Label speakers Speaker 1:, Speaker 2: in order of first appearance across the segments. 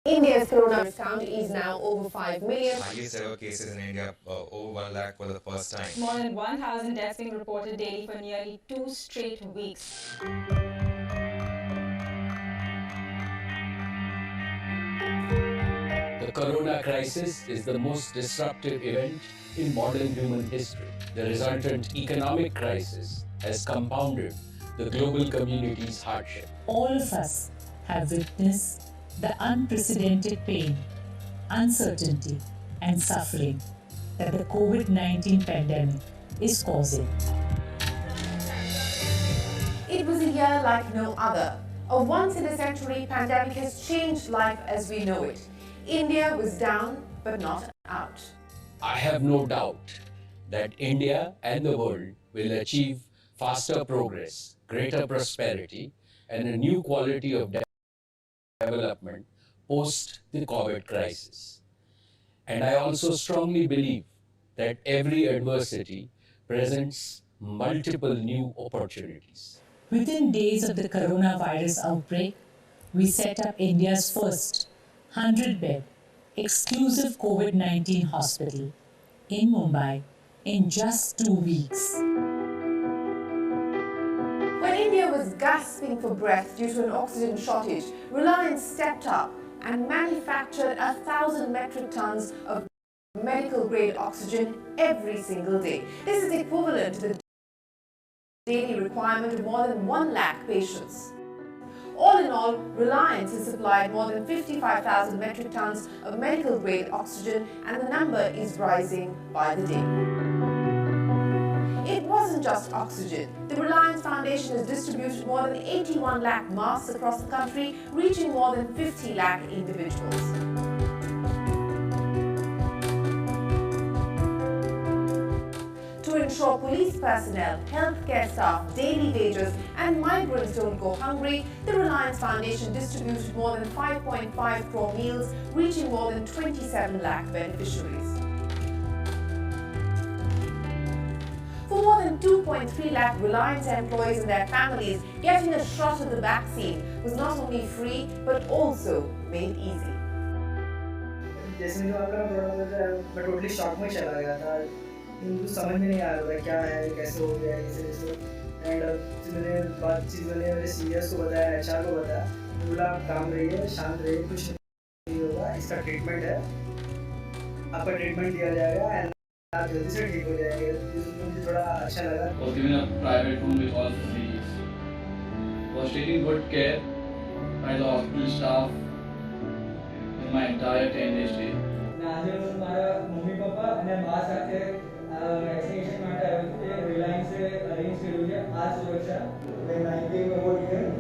Speaker 1: India's coronavirus count is now over 5 million.
Speaker 2: Highest ever cases in India, over 1 lakh for the first time.
Speaker 3: More than 1,000 deaths being reported daily for nearly 2 straight weeks.
Speaker 4: The corona crisis is the most disruptive event in modern human history. The resultant economic crisis has compounded the global community's hardship.
Speaker 5: All of us have witnessed the unprecedented pain, uncertainty, and suffering that the COVID-19 pandemic is causing.
Speaker 1: It was a year like no other. A once-in-a-century pandemic has changed life as we know it. India was down, but not out.
Speaker 4: I have no doubt that India and the world will achieve faster progress, greater prosperity, and a new quality of development post the COVID crisis. And I also strongly believe that every adversity presents multiple new opportunities.
Speaker 5: Within days of the coronavirus outbreak, we set up India's first 100-bed exclusive COVID-19 hospital in Mumbai in just 2 weeks.
Speaker 1: When India was gasping for breath due to an oxygen shortage, Reliance stepped up and manufactured 1,000 metric tons of medical-grade oxygen every single day. This is equivalent to the daily requirement of more than 1 lakh patients. All in all, Reliance has supplied more than 55,000 metric tons of medical-grade oxygen, and the number is rising by the day. It wasn't just oxygen. The Reliance Foundation has distributed more than 81 lakh masks across the country, reaching more than 50 lakh individuals. To ensure police personnel, healthcare staff, daily wagers and migrants don't go hungry, the Reliance Foundation distributed more than 5.5 crore meals, reaching more than 27 lakh beneficiaries. For more than 2.3 lakh Reliance employees and their families, getting a shot of the vaccine was not only free but also made easy.
Speaker 6: जैसे जो आपका product है मैं totally shock में चला गया था मुझे समझ में नहीं आ रहा था क्या है कैसे हो गया कैसे एंड मैंने मेरे सीनियर्स को बताया एचआर को बताया बोला आप काम रहिए शांत रहिए कुछ नहीं होगा इसका ट्रीटमेंट है आपका ट्रीटमेंट दिया जाएगा एंड आप जल्दी से ठीक हो जाएंगे मुझे थोड़ा अच्छा लगा
Speaker 7: was given a private room with all facilities. Was taking good care by the hospital staff in my entire 10-day stay.
Speaker 6: આજે મારા મમ્મી પપ્પા અને મા સાથે વેક્સિનેશન માટે આવ્યો છું તે રિલાયન્સે અરેન્જ કર્યું છે આ સુરક્ષા when I came over here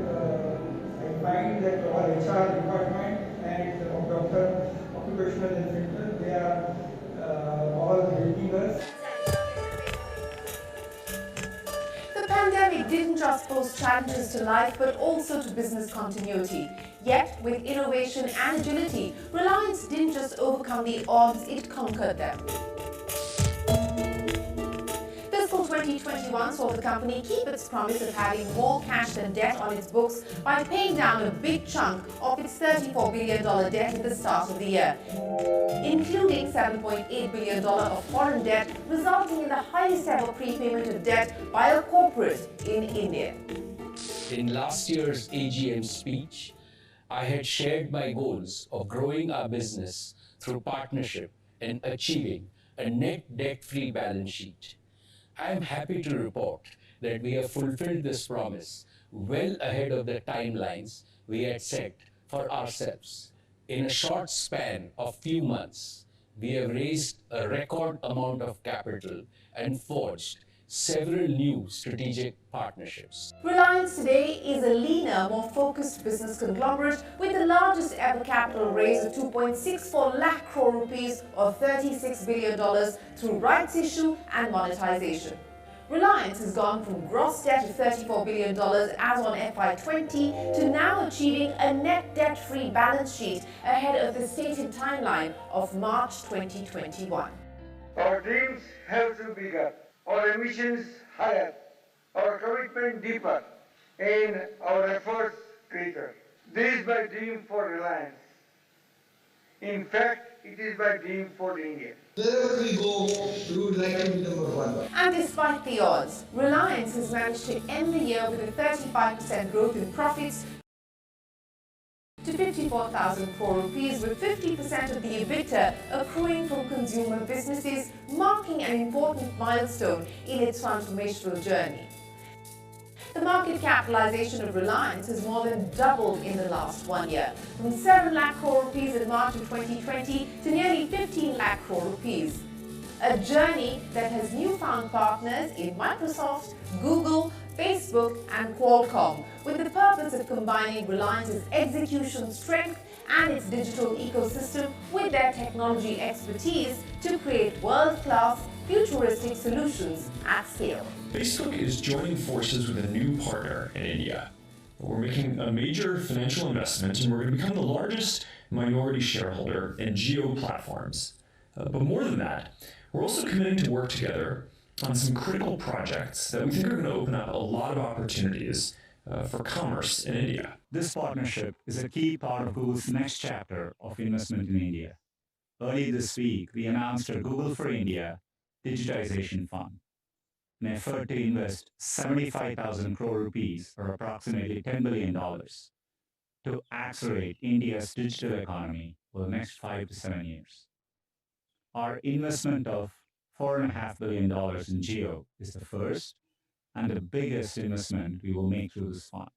Speaker 6: I find that our HR department and doctor occupational inspector they are all helping us.
Speaker 1: The pandemic didn't just pose challenges to life but also to business continuity. Yet, with innovation and agility, Reliance didn't just overcome the odds, it conquered them. Fiscal 2021 saw the company keep its promise of having more cash than debt on its books by paying down a big chunk of its $34 billion debt at the start of the year, including $7.8 billion of foreign debt, resulting in the highest ever prepayment of debt by a corporate in India.
Speaker 4: In last year's AGM speech, I had shared my goals of growing our business through partnership and achieving a net debt-free balance sheet. I am happy to report that we have fulfilled this promise well ahead of the timelines we had set for ourselves. In a short span of few months, we have raised a record amount of capital and forged several new strategic partnerships.
Speaker 1: Reliance today is a leaner, more focused business conglomerate with the largest ever capital raise of 2.64 lakh crore rupees or $36 billion through rights issue and monetization. Reliance has gone from gross debt of $34 billion as on FY20 to now achieving a net debt-free balance sheet ahead of the stated timeline of March 2021.
Speaker 8: Our dreams have to be bigger, our ambitions higher, our commitment deeper, and our efforts greater. This is my dream for Reliance. In fact, it is by dream for India.
Speaker 9: Wherever we go, we would like to be number one.
Speaker 1: And despite the odds, Reliance has managed to end the year with a 35% growth in profits to 54,000 crore rupees, with 50% of the EBITDA accruing from consumer businesses, marking an important milestone in its transformational journey. The market capitalization of Reliance has more than doubled in the last 1 year, from 7 lakh crore rupees in March of 2020 to nearly 15 lakh crore rupees. A journey that has newfound partners in Microsoft, Google, Facebook and Qualcomm, with the purpose of combining Reliance's execution strength and its digital ecosystem with their technology expertise to create world-class, futuristic solutions at scale.
Speaker 10: Facebook is joining forces with a new partner in India. We're making a major financial investment and we're going to become the largest minority shareholder in Jio platforms. But more than that, we're also committing to work together on some critical projects that we think are going to open up a lot of opportunities for commerce in India.
Speaker 11: This partnership is a key part of Google's next chapter of investment in India. Early this week, we announced our Google for India Digitization Fund, an effort to invest 75,000 crore rupees, or approximately $10 billion, to accelerate India's digital economy for the next 5 to 7 years. Our investment of $4.5 billion in Jio is the first and the biggest investment we will make through this fund.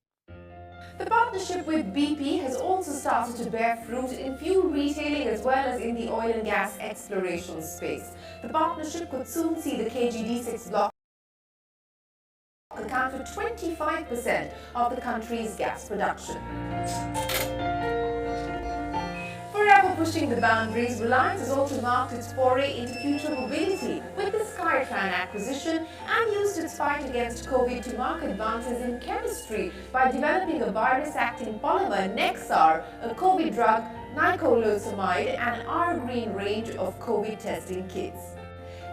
Speaker 1: The partnership with BP has also started to bear fruit in fuel retailing as well as in the oil and gas exploration space. The partnership could soon see the KG-D6 block account for 25% of the country's gas production. Forever pushing the boundaries, Reliance has also marked its foray into future mobility with the Skytran acquisition and used its fight against COVID to mark advances in chemistry by developing a virus-acting polymer, Nexar, a COVID drug, nicotinamide, and an R-Green range of COVID testing kits.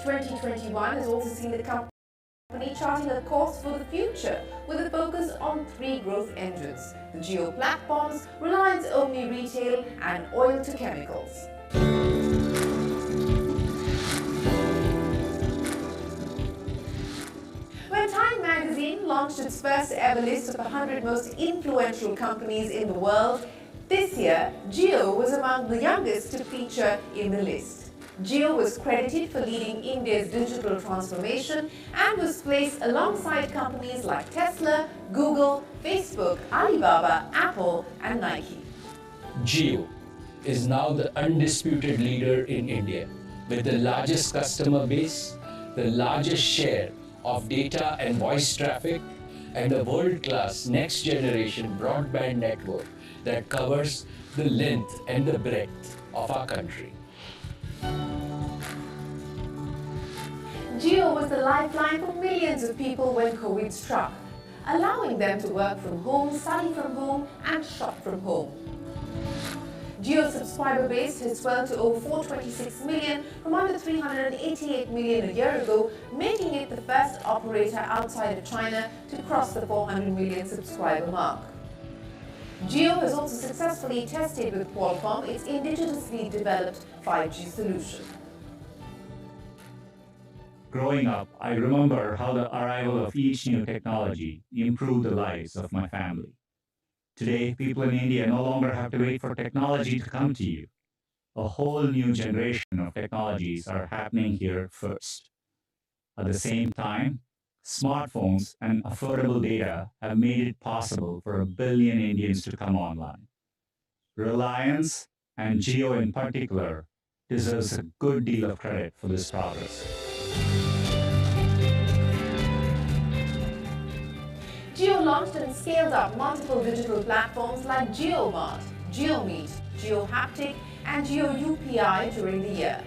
Speaker 1: 2021 has also seen the company charting a course for the future with a focus on 3 growth engines: the Jio platforms, Reliance Omni Retail and oil to chemicals. When Time magazine launched its first ever list of 100 most influential companies in the world, this year Jio was among the youngest to feature in the list. Jio was credited for leading India's digital transformation and was placed alongside companies like Tesla, Google, Facebook, Alibaba, Apple and Nike.
Speaker 4: Jio is now the undisputed leader in India with the largest customer base, the largest share of data and voice traffic, and a world-class next-generation broadband network that covers the length and the breadth of our country.
Speaker 1: Jio was the lifeline for millions of people when COVID struck, allowing them to work from home, study from home and shop from home. Jio's subscriber base has swelled to over 426 million from under 388 million a year ago, making it the first operator outside of China to cross the 400 million subscriber mark. Jio has also successfully tested with Qualcomm its indigenously developed 5G solution.
Speaker 11: Growing up, I remember how the arrival of each new technology improved the lives of my family. Today, people in India no longer have to wait for technology to come to you. A whole new generation of technologies are happening here first. At the same time, smartphones and affordable data have made it possible for 1 billion Indians to come online. Reliance, and Jio in particular, deserves a good deal of credit for this progress.
Speaker 1: Jio launched and scaled up multiple digital platforms like JioMart, JioMeet, JioHaptic and JioUPI during the year.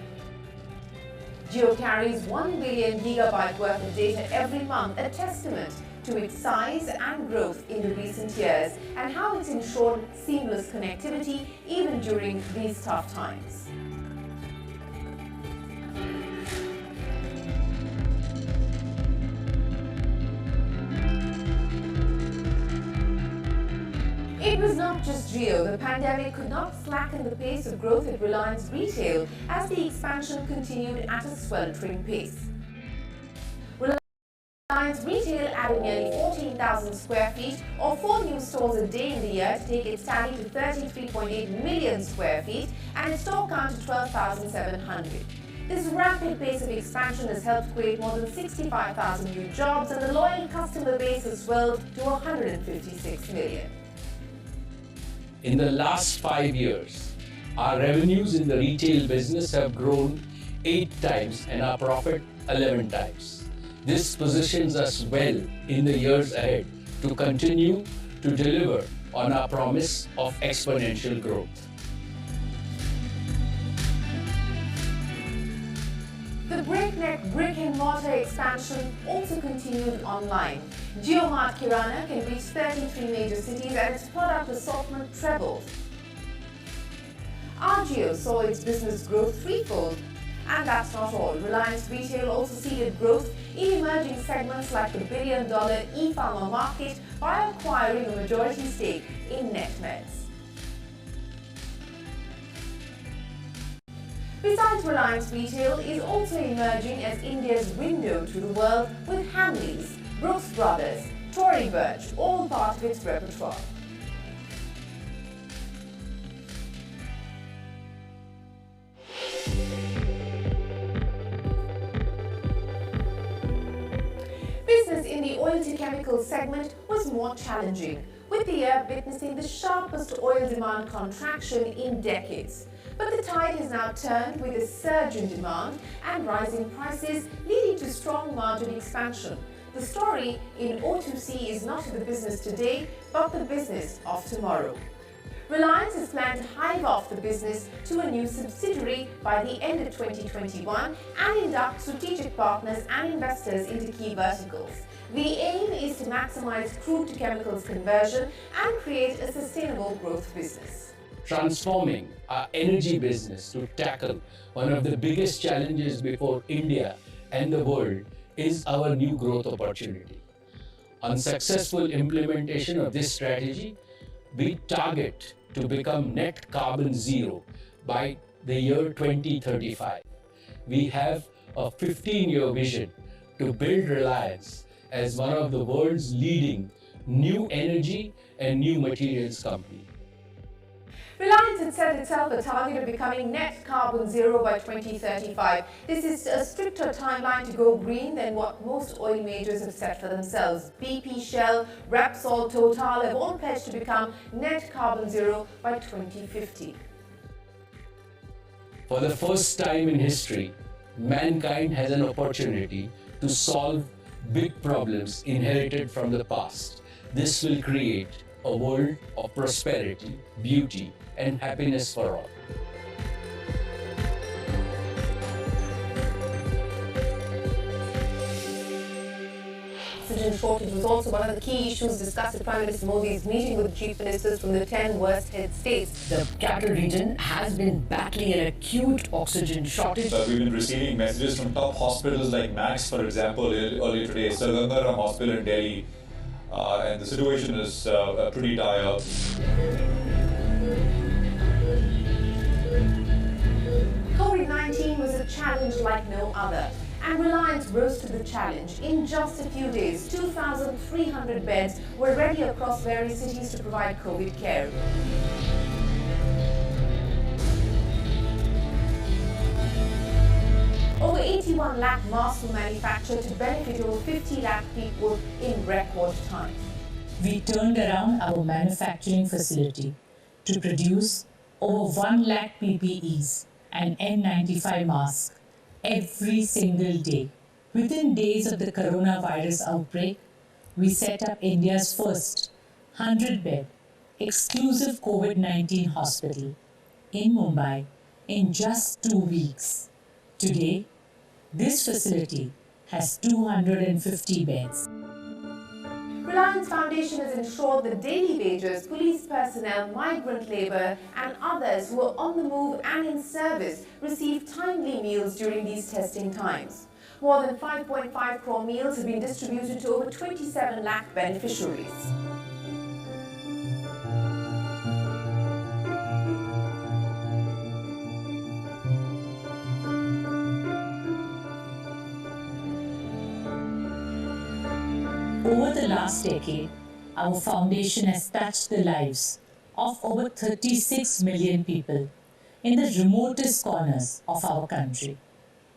Speaker 1: Jio carries 1 billion gigabyte worth of data every month, a testament to its size and growth in the recent years and how it's ensured seamless connectivity even during these tough times. It was not just Jio. The pandemic could not slacken the pace of growth at Reliance Retail as the expansion continued at a sweltering pace. Reliance Retail added nearly 14,000 square feet or 4 new stores a day in the year to take its tally to 33.8 million square feet and its store count to 12,700. This rapid pace of expansion has helped create more than 65,000 new jobs and the loyal customer base has swelled to 156 million.
Speaker 4: In the last 5 years, our revenues in the retail business have grown 8 times and our profit 11 times. This positions us well in the years ahead to continue to deliver on our promise of exponential growth.
Speaker 1: The breakneck brick-and-mortar expansion also continued online. JioMart Kirana can reach 33 major cities and its product assortment trebled. Jio saw its business grow threefold. And that's not all. Reliance Retail also seeded growth in emerging segments like the billion-dollar e-pharma market by acquiring a majority stake in NetMeds. Besides, Reliance Retail is also emerging as India's window to the world with Hamleys, Brooks Brothers, Tory Burch, all part of its repertoire. Business in the oil to chemicals segment was more challenging, with the year witnessing the sharpest oil demand contraction in decades. But the tide has now turned with a surge in demand and rising prices leading to strong margin expansion. The story in O2C is not the business today, but the business of tomorrow. Reliance has planned to hive off the business to a new subsidiary by the end of 2021 and induct strategic partners and investors into key verticals. The aim is to maximize crude to chemicals conversion and create a sustainable growth business.
Speaker 4: Transforming our energy business to tackle one of the biggest challenges before India and the world is our new growth opportunity. On successful implementation of this strategy, we target to become net carbon zero by the year 2035. We have a 15-year vision to build Reliance as one of the world's leading new energy and new materials company.
Speaker 1: Reliance had set itself a target of becoming net carbon zero by 2035. This is a stricter timeline to go green than what most oil majors have set for themselves. BP, Shell, Repsol, Total have all pledged to become net carbon zero by 2050.
Speaker 4: For the first time in history, mankind has an opportunity to solve big problems inherited from the past. This will create a world of prosperity, beauty, and happiness for all.
Speaker 1: Oxygen shortage was also one of the key issues discussed at Prime Minister Modi's meeting with chief ministers from the 10 worst hit states.
Speaker 12: The capital region has been battling an acute oxygen shortage.
Speaker 13: We've been receiving messages from top hospitals like Max, for example, earlier today, Sargangaram Hospital in Delhi, and the situation is pretty dire.
Speaker 1: COVID-19 was a challenge like no other, and Reliance rose to the challenge. In just a few days, 2,300 beds were ready across various cities to provide COVID care. Over 81 lakh masks were manufactured to benefit over 50 lakh people in record time.
Speaker 5: We turned around our manufacturing facility to produce over 1 lakh PPEs and N95 masks every single day. Within days of the coronavirus outbreak, we set up India's first 100-bed exclusive COVID-19 hospital in Mumbai in just 2 weeks. Today, this facility has 250 beds.
Speaker 1: Reliance Foundation has ensured that daily wagers, police personnel, migrant labour and others who are on the move and in service receive timely meals during these testing times. More than 5.5 crore meals have been distributed to over 27 lakh beneficiaries.
Speaker 5: last decade, our foundation has touched the lives of over 36 million people in the remotest corners of our country.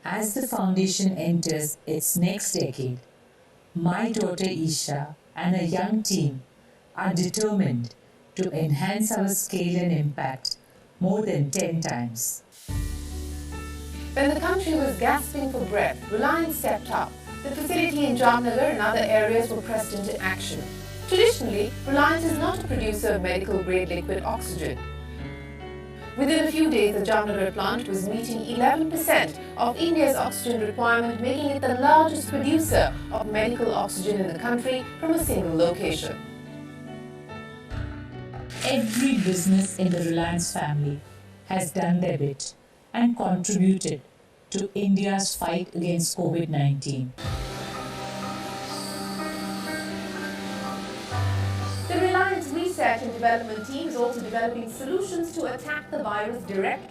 Speaker 5: As the foundation enters its next decade, my daughter Isha and a young team are determined to enhance our scale and impact more than 10 times.
Speaker 1: When the country was gasping for breath, Reliance stepped up. The facility in Jamnagar and other areas were pressed into action. Traditionally, Reliance is not a producer of medical-grade liquid oxygen. Within a few days, the Jamnagar plant was meeting 11% of India's oxygen requirement, making it the largest producer of medical oxygen in the country from a single location.
Speaker 5: Every business in the Reliance family has done their bit and contributed to India's fight against COVID-19.
Speaker 1: The Reliance Research and Development team is also developing solutions to attack the virus directly.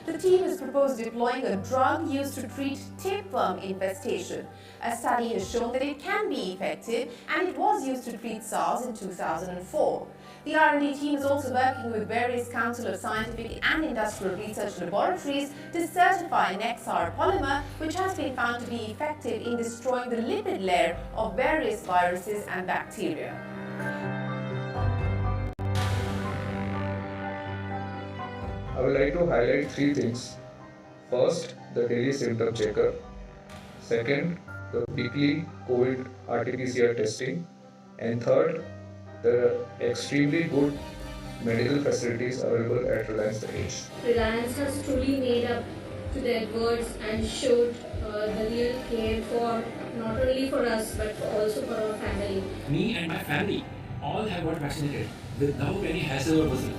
Speaker 1: The team has proposed deploying a drug used to treat tapeworm infestation. A study has shown that it can be effective, and it was used to treat SARS in 2004. The R&D team is also working with various Council of Scientific and Industrial Research laboratories to certify Nexar polymer, which has been found to be effective in destroying the lipid layer of various viruses and bacteria.
Speaker 14: I would like to highlight three things. First, the daily symptom checker. Second, the weekly COVID RT-PCR testing. And third, the extremely good medical facilities available at Reliance Dahej.
Speaker 15: Reliance has truly made up to their words and showed the real care for not only for us but also for our family.
Speaker 4: Me and my family all have got vaccinated without any hassle or bustle.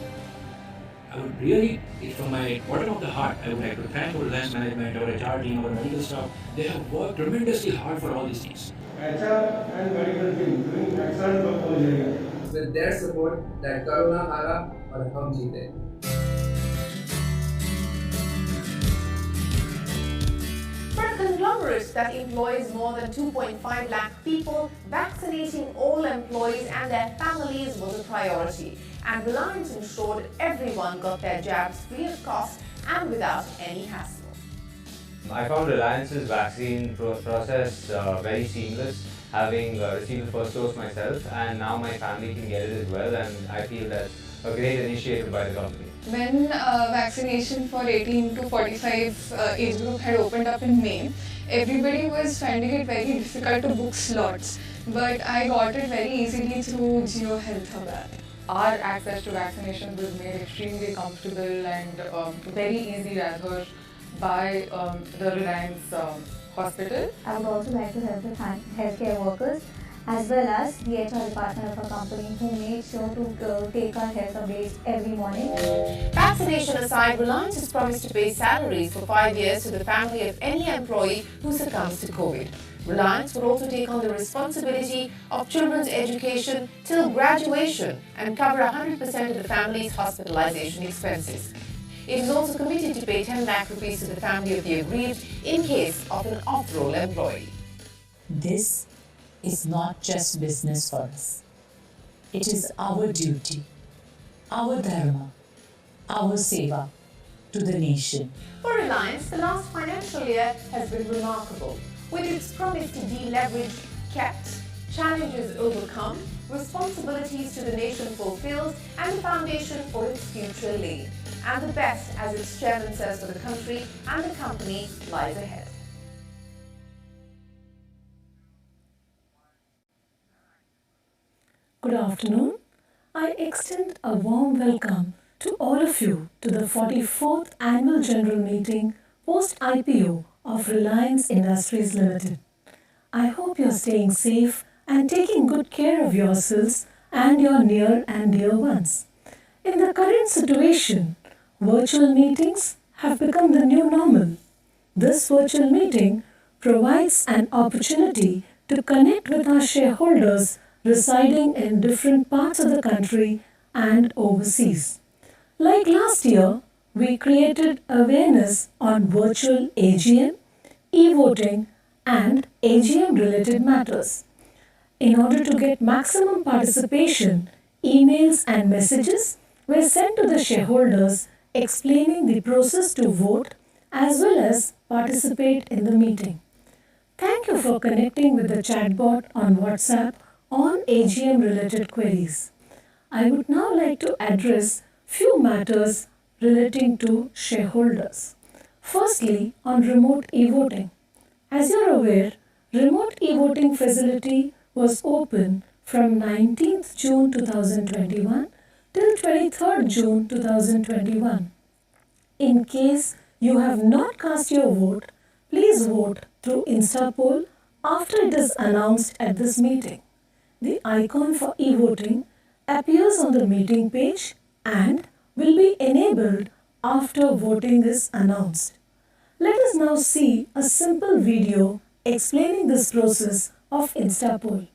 Speaker 4: I would really, from my bottom of the heart, I would like to thank our Reliance management, our HR team, our medical staff. They have worked tremendously hard for all these things.
Speaker 9: HR and medical team doing excellent work over here.
Speaker 16: With their support, that Corona hara aur hum jeete.
Speaker 1: For a conglomerate that employs more than 2.5 lakh people, vaccinating all employees and their families was a priority. And Reliance ensured everyone got their jabs free of cost and without any hassle.
Speaker 17: I found Reliance's vaccine process very seamless, having received the first dose myself, and now my family can get it as well, and I feel that's a great initiative by the company.
Speaker 18: When vaccination for 18 to 45 age group had opened up in May, everybody was finding it very difficult to book slots, but I got it very easily through Jio Health Hub app.
Speaker 19: Our access to vaccinations was made extremely comfortable and very easy rather by the Reliance hospital.
Speaker 20: I would also like to thank the healthcare workers as well as the HR department of our company who made sure to take our health updates every morning.
Speaker 1: Vaccination aside, Reliance has promised to pay salaries for 5 years to the family of any employee who succumbs to COVID. Reliance will also take on the responsibility of children's education till graduation and cover 100% of the family's hospitalization expenses. It is also committed to pay 10 lakh rupees to the family of the aggrieved in case of an off-roll employee.
Speaker 5: This is not just business for us. It is our duty, our dharma, our seva to the nation.
Speaker 1: For Reliance, the last financial year has been remarkable, with its promise to deleverage kept, challenges overcome, responsibilities to the nation fulfilled, and the foundation for its future laid. And the best, as its chairman says, for the country and the company lies ahead.
Speaker 21: Good afternoon. I extend a warm welcome to all of you to the 44th Annual General Meeting post-IPO of Reliance Industries Limited. I hope you're staying safe and taking good care of yourselves and your near and dear ones. In the current situation, virtual meetings have become the new normal. This virtual meeting provides an opportunity to connect with our shareholders residing in different parts of the country and overseas. Like last year, we created awareness on virtual AGM, e-voting and AGM related matters. In order to get maximum participation, emails and messages were sent to the shareholders explaining the process to vote as well as participate in the meeting. Thank you for connecting with the chatbot on WhatsApp on AGM related queries. I would now like to address few matters relating to shareholders. Firstly, on remote e-voting. As you are aware, remote e-voting facility was open from 19th June 2021 till 23rd June 2021. In case you have not cast your vote, please vote through InstaPoll after it is announced at this meeting. The icon for e-voting appears on the meeting page and will be enabled after voting is announced. Let us now see a simple video explaining this process of InstaPoll.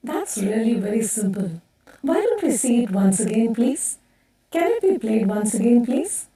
Speaker 21: That's really very simple. Why don't we see it once again, please? Can it be played once again, please?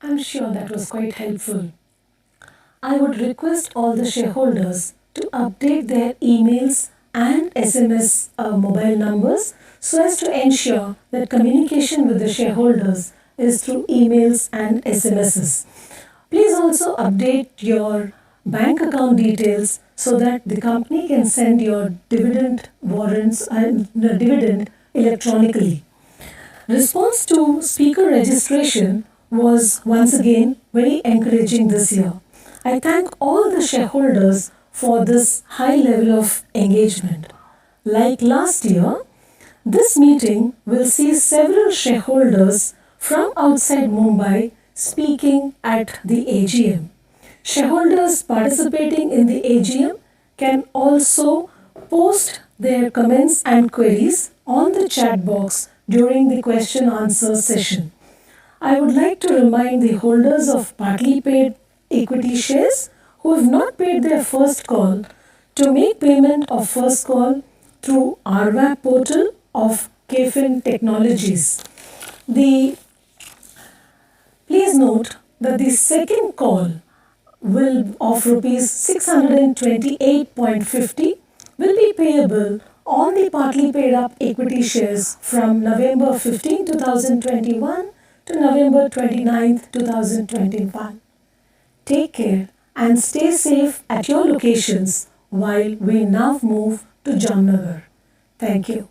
Speaker 21: I'm sure that was quite helpful. I would request all the shareholders to update their emails and SMS mobile numbers so as to ensure that communication with the shareholders is through emails and SMSs. Please also update your bank account details so that the company can send your dividend warrants and dividend electronically. Response to speaker registration was once again very encouraging this year. I thank all the shareholders for this high level of engagement. Like last year, this meeting will see several shareholders from outside Mumbai speaking at the AGM. Shareholders participating in the AGM can also post their comments and queries on the chat box during the question answer session. I would like to remind the holders of partly paid equity shares who have not paid their first call to make payment of first call through RWAP portal of KFin Technologies. Please note that the second call of rupees 628.50 will be payable on the partly paid up equity shares from November 15, 2021 to November 29, 2021. Take care and stay safe at your locations while we now move to Jamnagar. Thank you.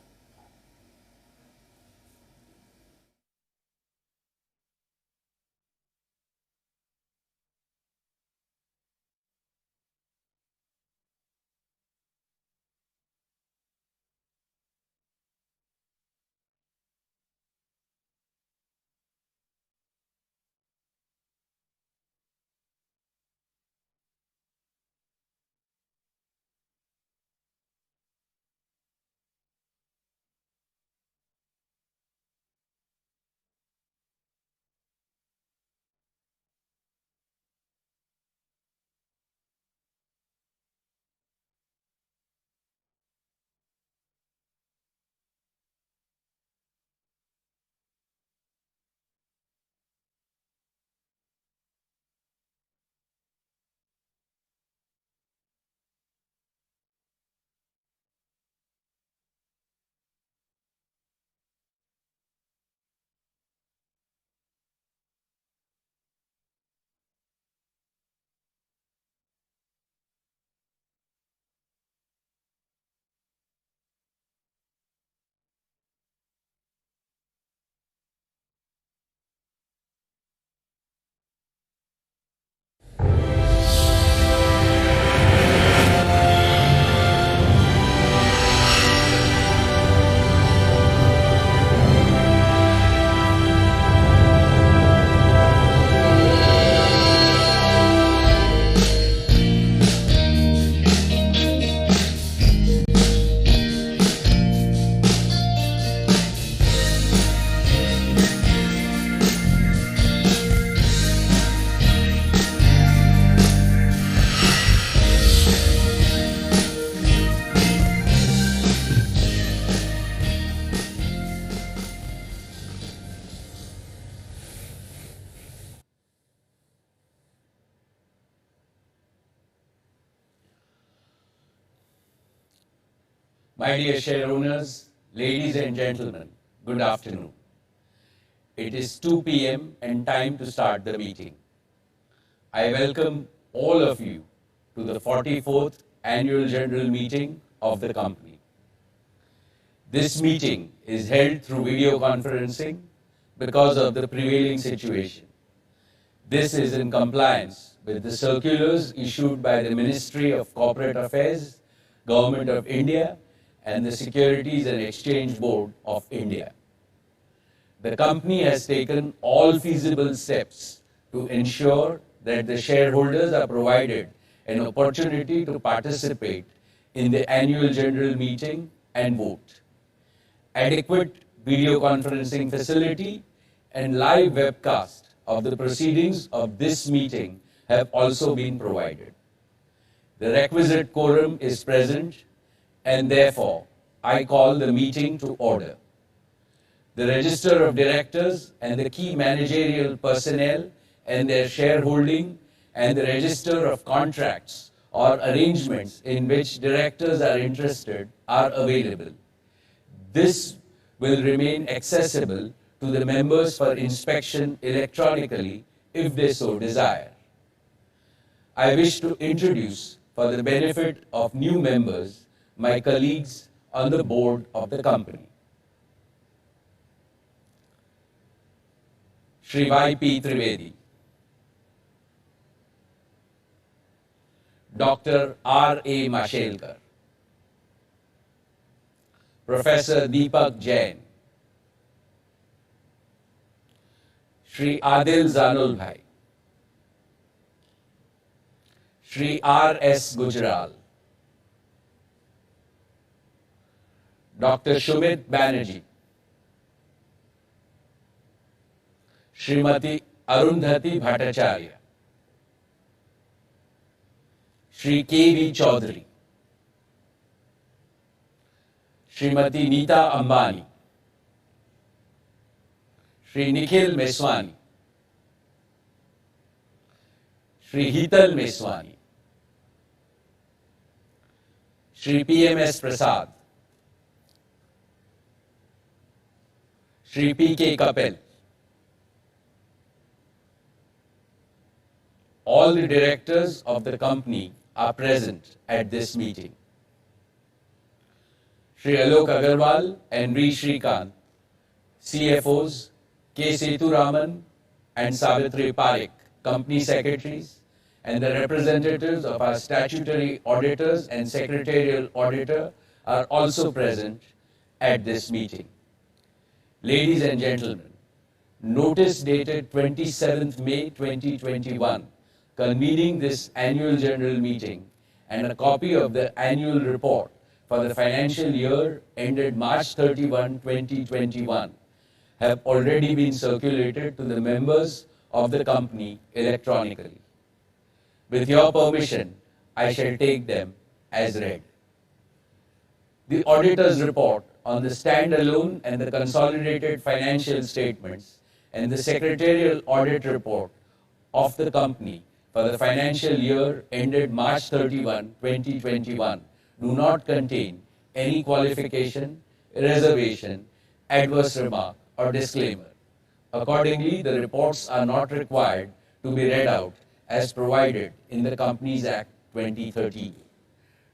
Speaker 4: My dear share owners, ladies and gentlemen, good afternoon. It is 2 p.m. and time to start the meeting. I welcome all of you to the 44th Annual General Meeting of the company. This meeting is held through video conferencing because of the prevailing situation. This is in compliance with the circulars issued by the Ministry of Corporate Affairs, Government of India, and the Securities and Exchange Board of India. The company has taken all feasible steps to ensure that the shareholders are provided an opportunity to participate in the annual general meeting and vote. Adequate video conferencing facility and live webcast of the proceedings of this meeting have also been provided. The requisite quorum is present, and therefore I call the meeting to order. The register of directors and the key managerial personnel and their shareholding and the register of contracts or arrangements in which directors are interested are available. This will remain accessible to the members for inspection electronically if they so desire. I wish to introduce, for the benefit of new members, my colleagues on the board of the company. Shri Y.P. Trivedi, Dr. R.A. Mashelkar, Professor Deepak Jain, Shri Adil Zanulbhai, Shri R.S. Gujral, Dr. Shumit Banerjee, Srimati Arundhati Bhattacharya, Shri K.V. Chaudhary, Srimati Neeta Ambani, Shri Nikhil Meswani, Shri Hital Meswani, Shri P.M.S. Prasad, Shri P.K. Kapil. All the directors of the company are present at this meeting. Shri Alok Agarwal and V. Shrikant, CFOs, K. Seturaman and Savitri Parekh, company secretaries, and the representatives of our statutory auditors and secretarial auditor are also present at this meeting. Ladies and gentlemen, notice dated 27th May 2021 convening this annual general meeting and a copy of the annual report for the financial year ended March 31, 2021 have already been circulated to the members of the company electronically. With your permission, I shall take them as read. The auditor's report on the standalone and the consolidated financial statements and the secretarial audit report of the company for the financial year ended March 31, 2021 do not contain any qualification, reservation, adverse remark or disclaimer. Accordingly, the reports are not required to be read out as provided in the Companies Act 2013.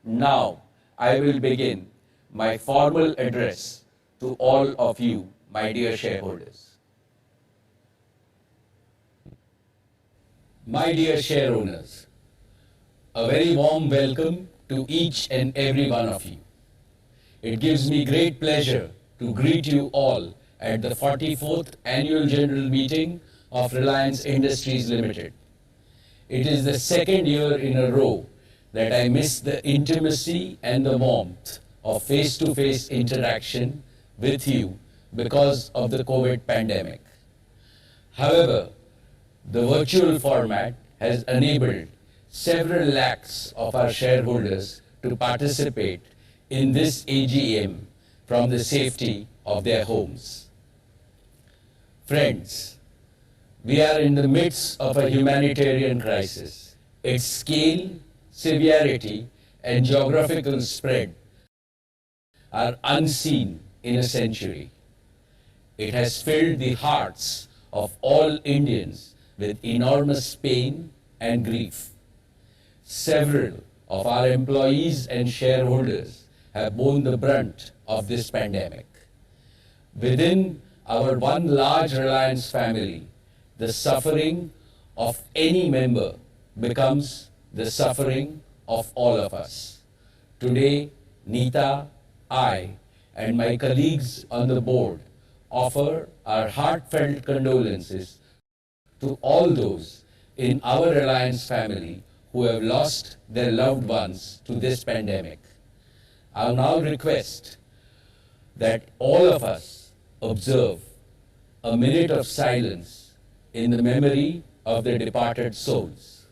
Speaker 4: Now, I will begin my formal address to all of you, my dear shareholders. My dear share owners, a very warm welcome to each and every one of you. It gives me great pleasure to greet you all at the 44th Annual General Meeting of Reliance Industries Limited. It is the second year in a row that I miss the intimacy and the warmth of face-to-face interaction with you because of the COVID pandemic. However, the virtual format has enabled several lakhs of our shareholders to participate in this AGM from the safety of their homes. Friends, we are in the midst of a humanitarian crisis. Its scale, severity, and geographical spread are unseen in a century. It has filled the hearts of all Indians with enormous pain and grief. Several of our employees and shareholders have borne the brunt of this pandemic. Within our one large Reliance family, the suffering of any member becomes the suffering of all of us. Today, Neeta, I, and my colleagues on the board offer our heartfelt condolences to all those in our Reliance family who have lost their loved ones to this pandemic. I now request that all of us observe a minute of silence in the memory of their departed souls.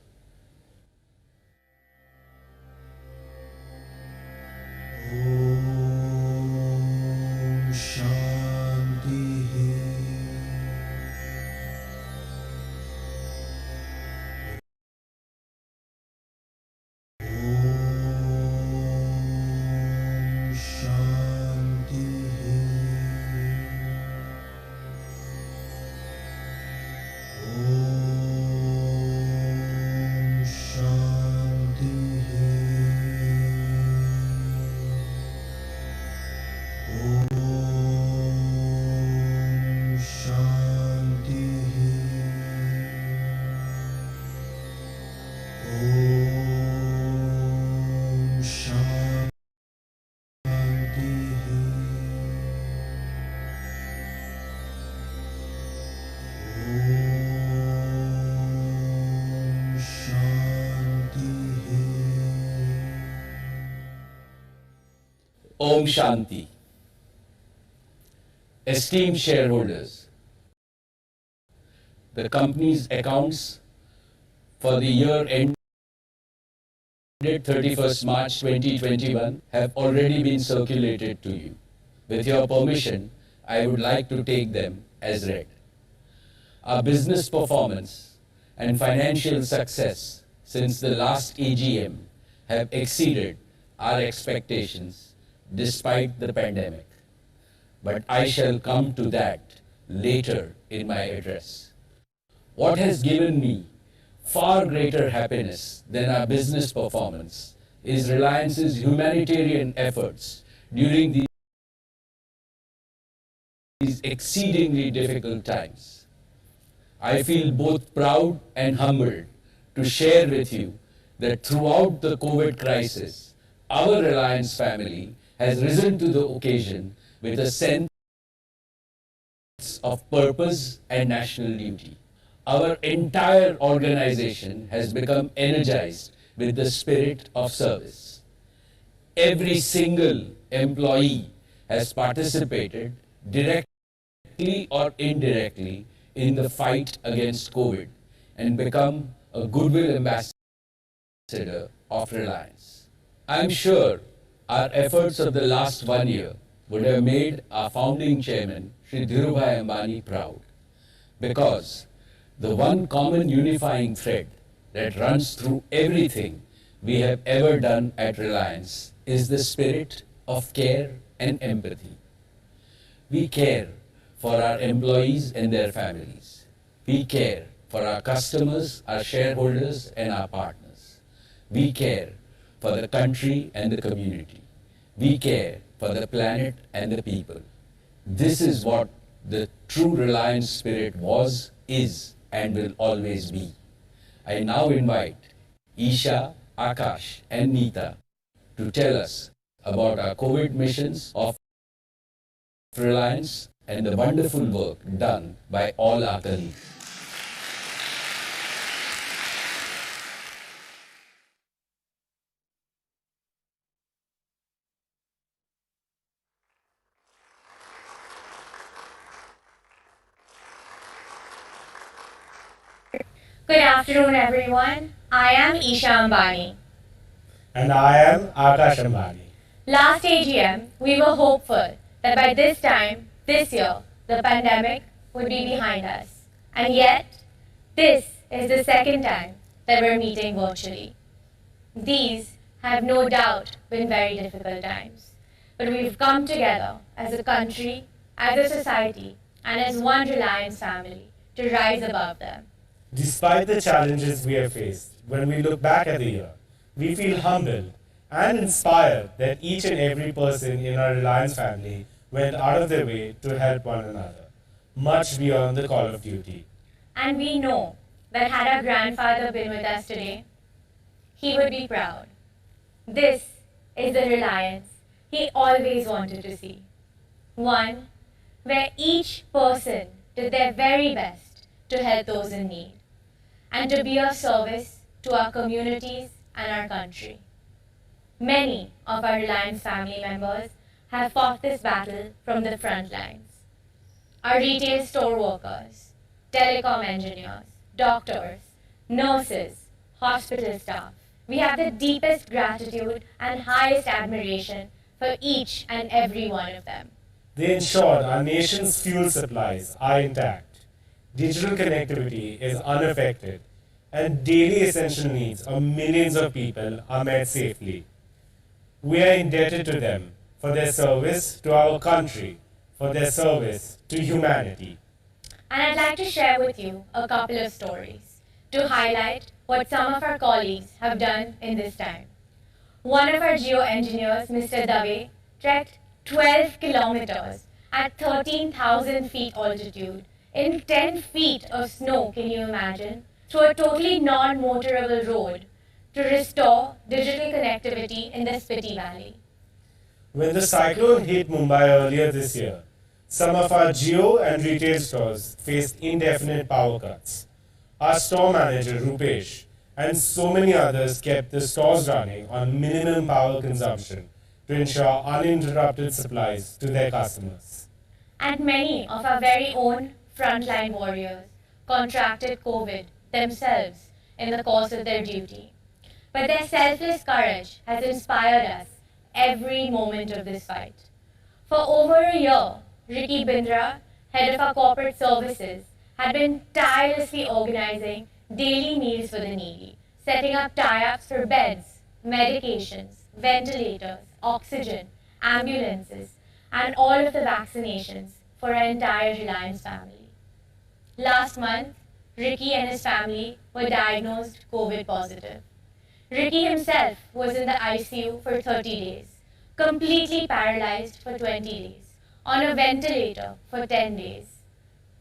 Speaker 4: Om Shanti. Esteemed shareholders, the company's accounts for the year ended 31st March 2021 have already been circulated to you. With your permission, I would like to take them as read. Our business performance and financial success since the last AGM have exceeded our expectations despite the pandemic. But I shall come to that later in my address. What has given me far greater happiness than our business performance is Reliance's humanitarian efforts during these exceedingly difficult times. I feel both proud and humbled to share with you that throughout the COVID crisis, our Reliance family has risen to the occasion with a sense of purpose and national duty. Our entire organization has become energized with the spirit of service. Every single employee has participated directly or indirectly in the fight against COVID and become a goodwill ambassador of Reliance. I'm sure our efforts of the last 1 year would have made our founding chairman, Shri Dhirubhai Ambani, proud, because the one common unifying thread that runs through everything we have ever done at Reliance is the spirit of care and empathy. We care for our employees and their families. We care for our customers, our shareholders, and our partners. We care for the country and the community. We care for the planet and the people. This is what the true Reliance spirit was, is, and will always be. I now invite Isha, Akash, and Neeta to tell us about our COVID missions of Reliance and the wonderful work done by all our colleagues.
Speaker 2: Good afternoon, everyone. I am Isha Ambani.
Speaker 22: And I am Akash Ambani.
Speaker 2: Last AGM, we were hopeful that by this time, this year, the pandemic would be behind us. And yet, this is the second time that we're meeting virtually. These have no doubt been very difficult times. But we've come together as a country, as a society, and as one Reliance family to rise above them.
Speaker 22: Despite the challenges we have faced, when we look back at the year, we feel humbled and inspired that each and every person in our Reliance family went out of their way to help one another, much beyond the call of duty.
Speaker 2: And we know that had our grandfather been with us today, he would be proud. This is the Reliance he always wanted to see. One where each person did their very best to help those in need. and to be of service to our communities and our country. Many of our Reliance family members have fought this battle from the front lines. Our retail store workers, telecom engineers, doctors, nurses, hospital staff. We have the deepest gratitude and highest admiration for each and every one of them.
Speaker 22: They ensured our nation's fuel supplies are intact, digital connectivity is unaffected, and daily essential needs of millions of people are met safely. We are indebted to them for their service to our country, for their service to humanity.
Speaker 2: And I'd like to share with you a couple of stories to highlight what some of our colleagues have done in this time. One of our geo-engineers, Mr. Dave, trekked 12 kilometers at 13,000 feet altitude in 10 feet of snow, can you imagine, through a totally non-motorable road to restore digital connectivity in the Spiti Valley.
Speaker 22: When the cyclone hit Mumbai earlier this year, some of our geo and retail stores faced indefinite power cuts. Our store manager, Rupesh, and so many others kept the stores running on minimum power consumption to ensure uninterrupted supplies to their customers.
Speaker 2: And many of our very own frontline warriors contracted COVID themselves in the course of their duty. But their selfless courage has inspired us every moment of this fight. For over a year, Ricky Bindra, head of our corporate services, had been tirelessly organizing daily meals for the needy, setting up tie-ups for beds, medications, ventilators, oxygen, ambulances, and all of the vaccinations for our entire Reliance family. Last month, Ricky and his family were diagnosed COVID positive. Ricky himself was in the ICU for 30 days, completely paralyzed for 20 days, on a ventilator for 10 days.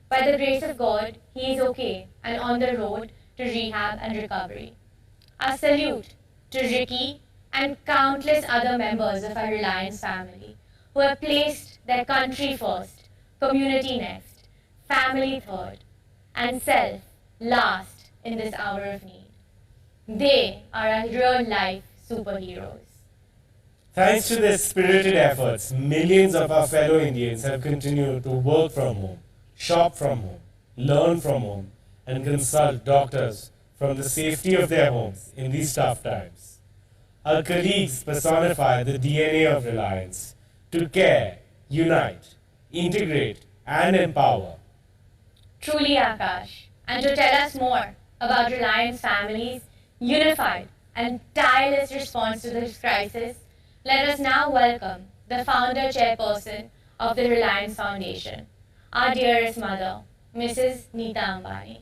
Speaker 2: By the grace of God, he is okay and on the road to rehab and recovery. A salute to Ricky and countless other members of our Reliance family who have placed their country first, community next, family third, and self last in this hour of need. They are our real-life superheroes.
Speaker 22: Thanks to their spirited efforts, millions of our fellow Indians have continued to work from home, shop from home, learn from home, and consult doctors from the safety of their homes in these tough times. Our colleagues personify the DNA of Reliance to care, unite, integrate, and empower.
Speaker 2: Truly, Akash. And to tell us more about Reliance families' unified and tireless response to this crisis, let us now welcome the founder chairperson of the Reliance Foundation, our dearest mother, Mrs. Neeta Ambani.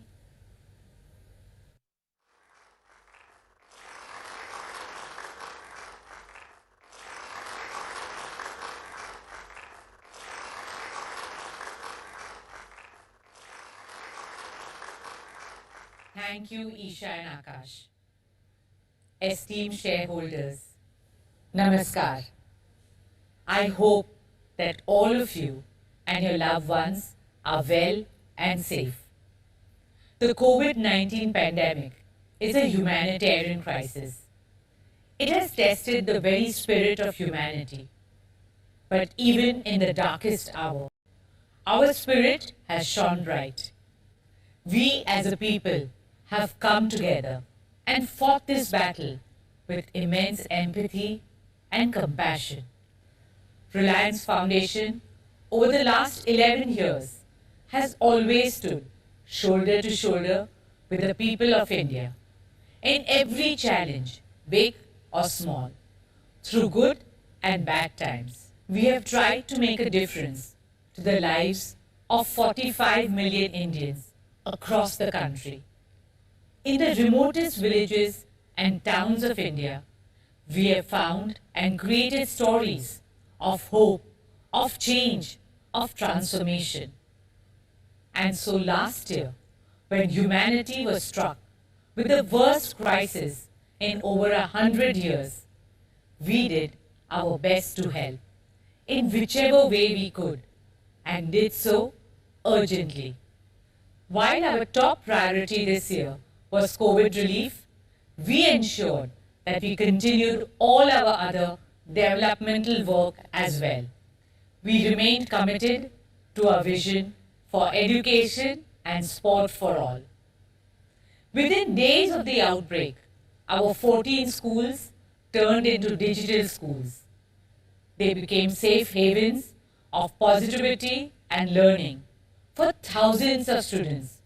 Speaker 5: Thank you, Isha and Akash. Esteemed shareholders, Namaskar. I hope that all of you and your loved ones are well and safe. The COVID-19 pandemic is a humanitarian crisis. It has tested the very spirit of humanity. But even in the darkest hour, our spirit has shone bright. We as a people have come together and fought this battle with immense empathy and compassion. Reliance Foundation, over the last 11 years, has always stood shoulder to shoulder with the people of India in every challenge, big or small, through good and bad times. We have tried to make a difference to the lives of 45 million Indians across the country. In the remotest villages and towns of India, we have found and created stories of hope, of change, of transformation. And so last year, when humanity was struck with the worst crisis in over 100 years, we did our best to help in whichever way we could, and did so urgently. While our top priority this year was COVID relief, we ensured that we continued all our other developmental work as well. We remained committed to our vision for education and sport for all. Within days of the outbreak, our 14 schools turned into digital schools. They became safe havens of positivity and learning for thousands of students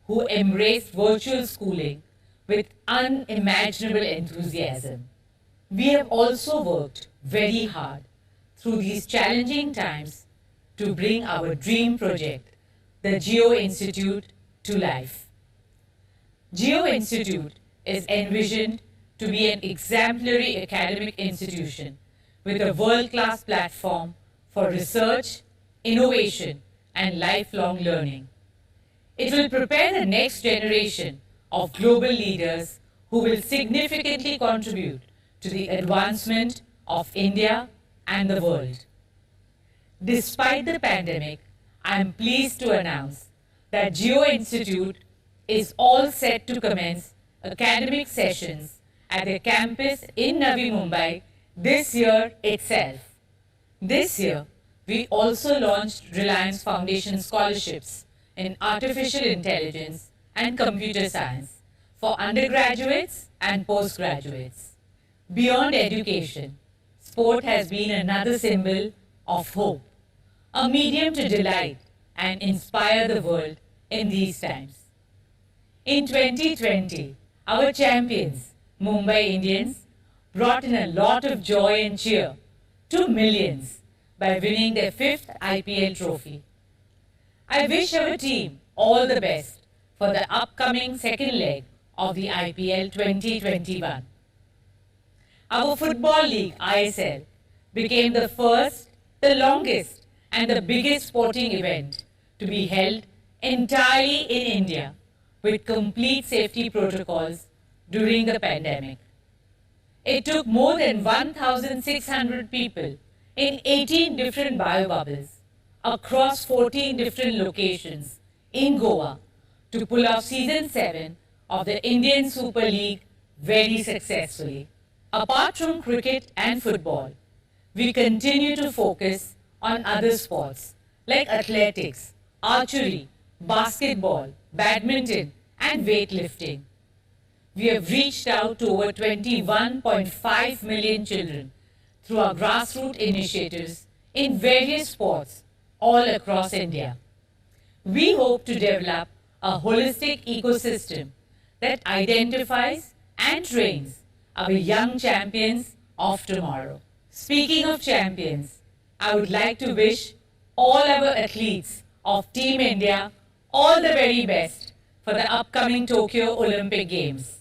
Speaker 5: who embraced virtual schooling with unimaginable enthusiasm. We have also worked very hard through these challenging times to bring our dream project, the Geo Institute, to life. Geo Institute is envisioned to be an exemplary academic institution with a world-class platform for research, innovation, and lifelong learning. It will prepare the next generation of global leaders who will significantly contribute to the advancement of India and the world. Despite the pandemic, I am pleased to announce that Geo Institute is all set to commence academic sessions at their campus in Navi Mumbai this year itself. This year, we also launched Reliance Foundation scholarships in artificial intelligence and computer science for undergraduates and postgraduates. Beyond education, sport has been another symbol of hope, a medium to delight and inspire the world in these times. In 2020, our champions, Mumbai Indians, brought in a lot of joy and cheer to millions by winning their 5th IPL trophy. I wish our team all the best for the upcoming second leg of the IPL 2021. Our Football League, ISL, became the first, the longest, and the biggest sporting event to be held entirely in India with complete safety protocols during the pandemic. It took more than 1,600 people in 18 different biobubbles across 14 different locations in Goa to pull off Season 7 of the Indian Super League very successfully. Apart from cricket and football, we continue to focus on other sports like athletics, archery, basketball, badminton, and weightlifting. We have reached out to over 21.5 million children through our grassroots initiatives in various sports all across India. We hope to develop a holistic ecosystem that identifies and trains our young champions of tomorrow. Speaking of champions, I would like to wish all our athletes of Team India all the very best for the upcoming Tokyo Olympic Games.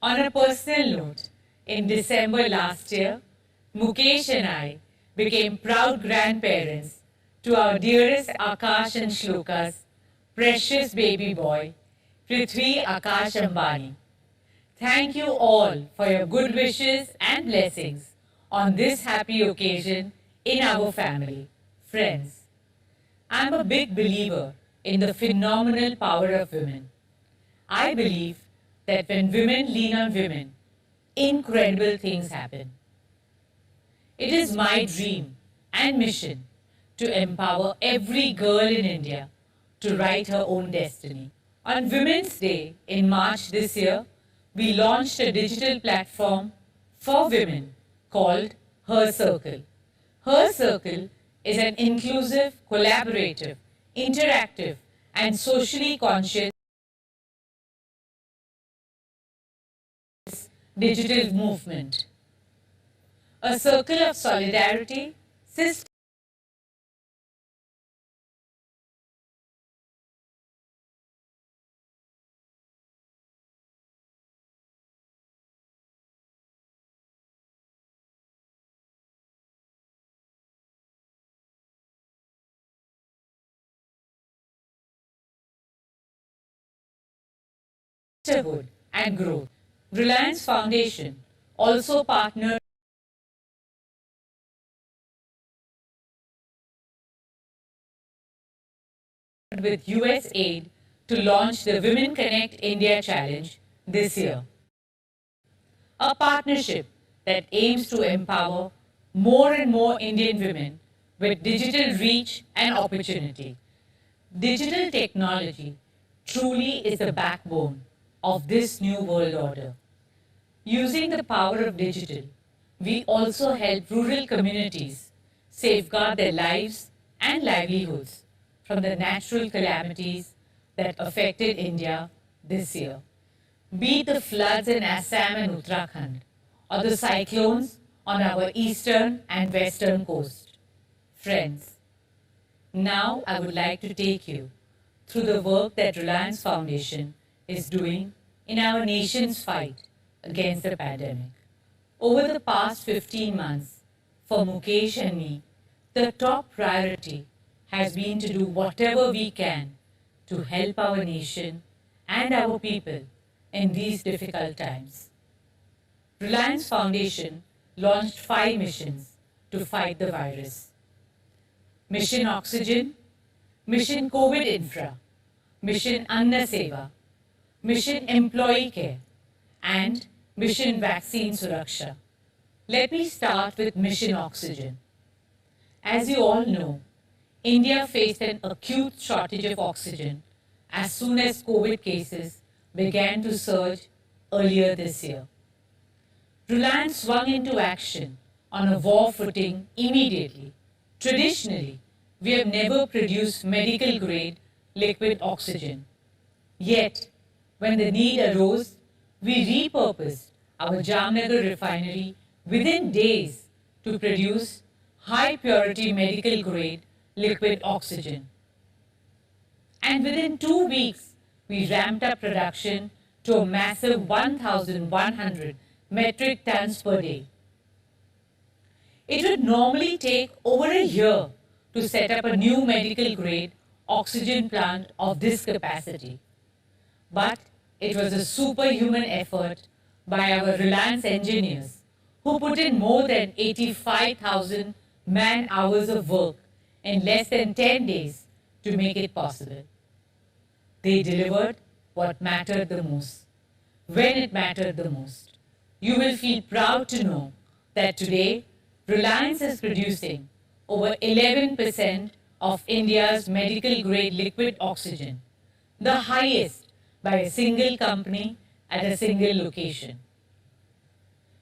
Speaker 5: On a personal note, in December last year, Mukesh and I became proud grandparents to our dearest Akash and Shloka's precious baby boy, Prithvi Akash Ambani. Thank you all for your good wishes and blessings on this happy occasion in our family. Friends, I am a big believer in the phenomenal power of women. I believe that when women lean on women, incredible things happen. It is my dream and mission to empower every girl in India to write her own destiny. On Women's Day in March this year, we launched a digital platform for women called Her Circle. Her Circle is an inclusive, collaborative, interactive, and socially conscious digital movement. A circle of solidarity, sisterhood, and growth. Reliance Foundation also partnered with USAID to launch the Women Connect India Challenge this year. A partnership that aims to empower more and more Indian women with digital reach and opportunity. Digital technology truly is the backbone of this new world order. Using the power of digital, we also help rural communities safeguard their lives and livelihoods from the natural calamities that affected India this year. Be it the floods in Assam and Uttarakhand, or the cyclones on our eastern and western coast. Friends, now I would like to take you through the work that Reliance Foundation is doing in our nation's fight against the pandemic. Over the past 15 months, for Mukesh and me, the top priority has been to do whatever we can to help our nation and our people in these difficult times. Reliance Foundation launched 5 missions to fight the virus. Mission Oxygen, Mission COVID Infra, Mission Anna Seva, Mission Employee Care, and Mission Vaccine Suraksha. Let me start with Mission Oxygen. As you all know, India faced an acute shortage of oxygen as soon as COVID cases began to surge earlier this year. Reliance swung into action on a war footing immediately. Traditionally, we have never produced medical-grade liquid oxygen. Yet, when the need arose, we repurposed our Jamnagar refinery within days to produce high-purity medical-grade liquid oxygen. And within 2 weeks, we ramped up production to a massive 1,100 metric tons per day. It would normally take over a year to set up a new medical-grade oxygen plant of this capacity. But it was a superhuman effort by our Reliance engineers who put in more than 85,000 man-hours of work in less than 10 days to make it possible. They delivered what mattered the most, when it mattered the most. You will feel proud to know that today, Reliance is producing over 11% of India's medical-grade liquid oxygen, the highest by a single company at a single location.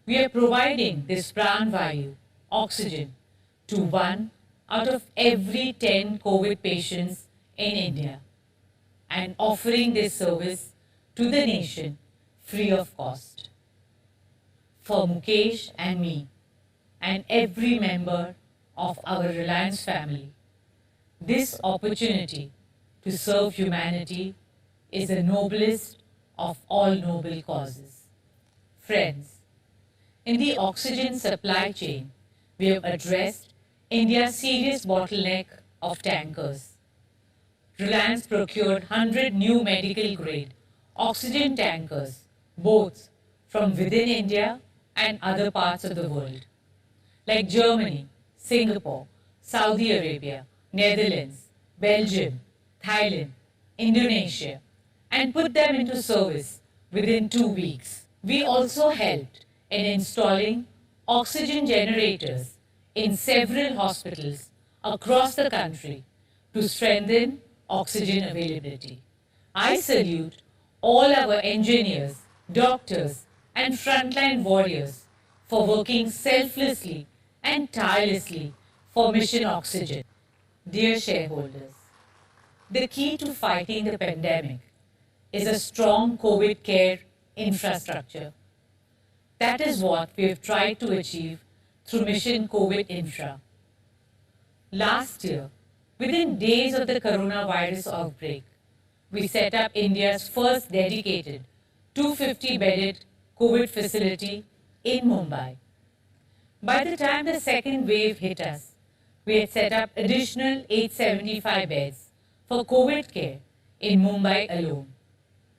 Speaker 5: We are providing this pran vayu, oxygen, to 1 out of every 10 COVID patients in India and offering this service to the nation free of cost. For Mukesh and me and every member of our Reliance family, this opportunity to serve humanity is the noblest of all noble causes. Friends, in the oxygen supply chain, we have addressed India's serious bottleneck of tankers. Reliance procured 100 new medical-grade oxygen tankers, both from within India and other parts of the world, like Germany, Singapore, Saudi Arabia, Netherlands, Belgium, Thailand, Indonesia, and put them into service within 2 weeks. We also helped in installing oxygen generators in several hospitals across the country to strengthen oxygen availability. I salute all our engineers, doctors, and frontline warriors for working selflessly and tirelessly for Mission Oxygen. Dear shareholders, the key to fighting the pandemic is a strong COVID care infrastructure. That is what we have tried to achieve through Mission COVID Infra. Last year, within days of the coronavirus outbreak, we set up India's first dedicated 250-bedded COVID facility in Mumbai. By the time the second wave hit us, we had set up additional 875 beds for COVID care in Mumbai alone.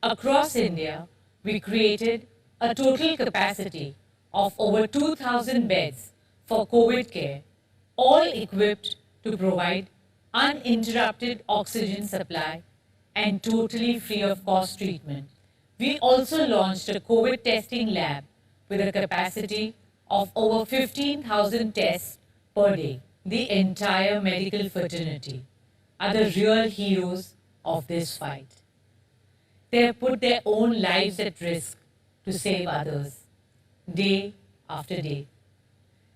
Speaker 5: Across India, we created a total capacity of over 2,000 beds for COVID care, all equipped to provide uninterrupted oxygen supply and totally free of cost treatment We also launched a COVID testing lab with a capacity of over 15,000 tests per day. The entire medical fraternity are the real heroes of this fight. They have put their own lives at risk to save others, day after day.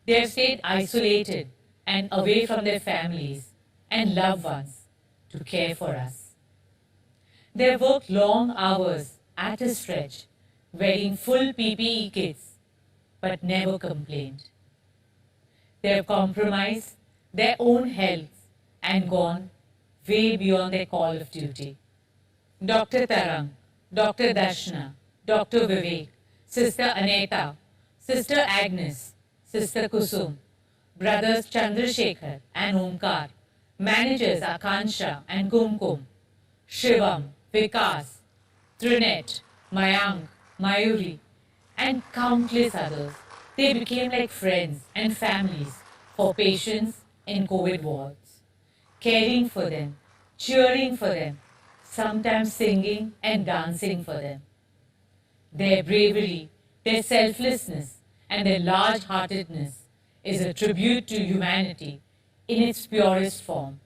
Speaker 5: They have stayed isolated and away from their families and loved ones to care for us. They have worked long hours at a stretch, wearing full PPE kits, but never complained. They have compromised their own health and gone way beyond their call of duty. Dr. Tarang, Dr. Darshana, Dr. Vivek, Sister Aneta, Sister Agnes, Sister Kusum, brothers Chandrasekhar and Omkar, managers Akansha and Kumkum, Shivam, Vikas, Trinet, Mayank, Mayuri, and countless others. They became like friends and families for patients in COVID wards, caring for them, cheering for them, sometimes singing and dancing for them. Their bravery, their selflessness, and their large-heartedness is a tribute to humanity in its purest form.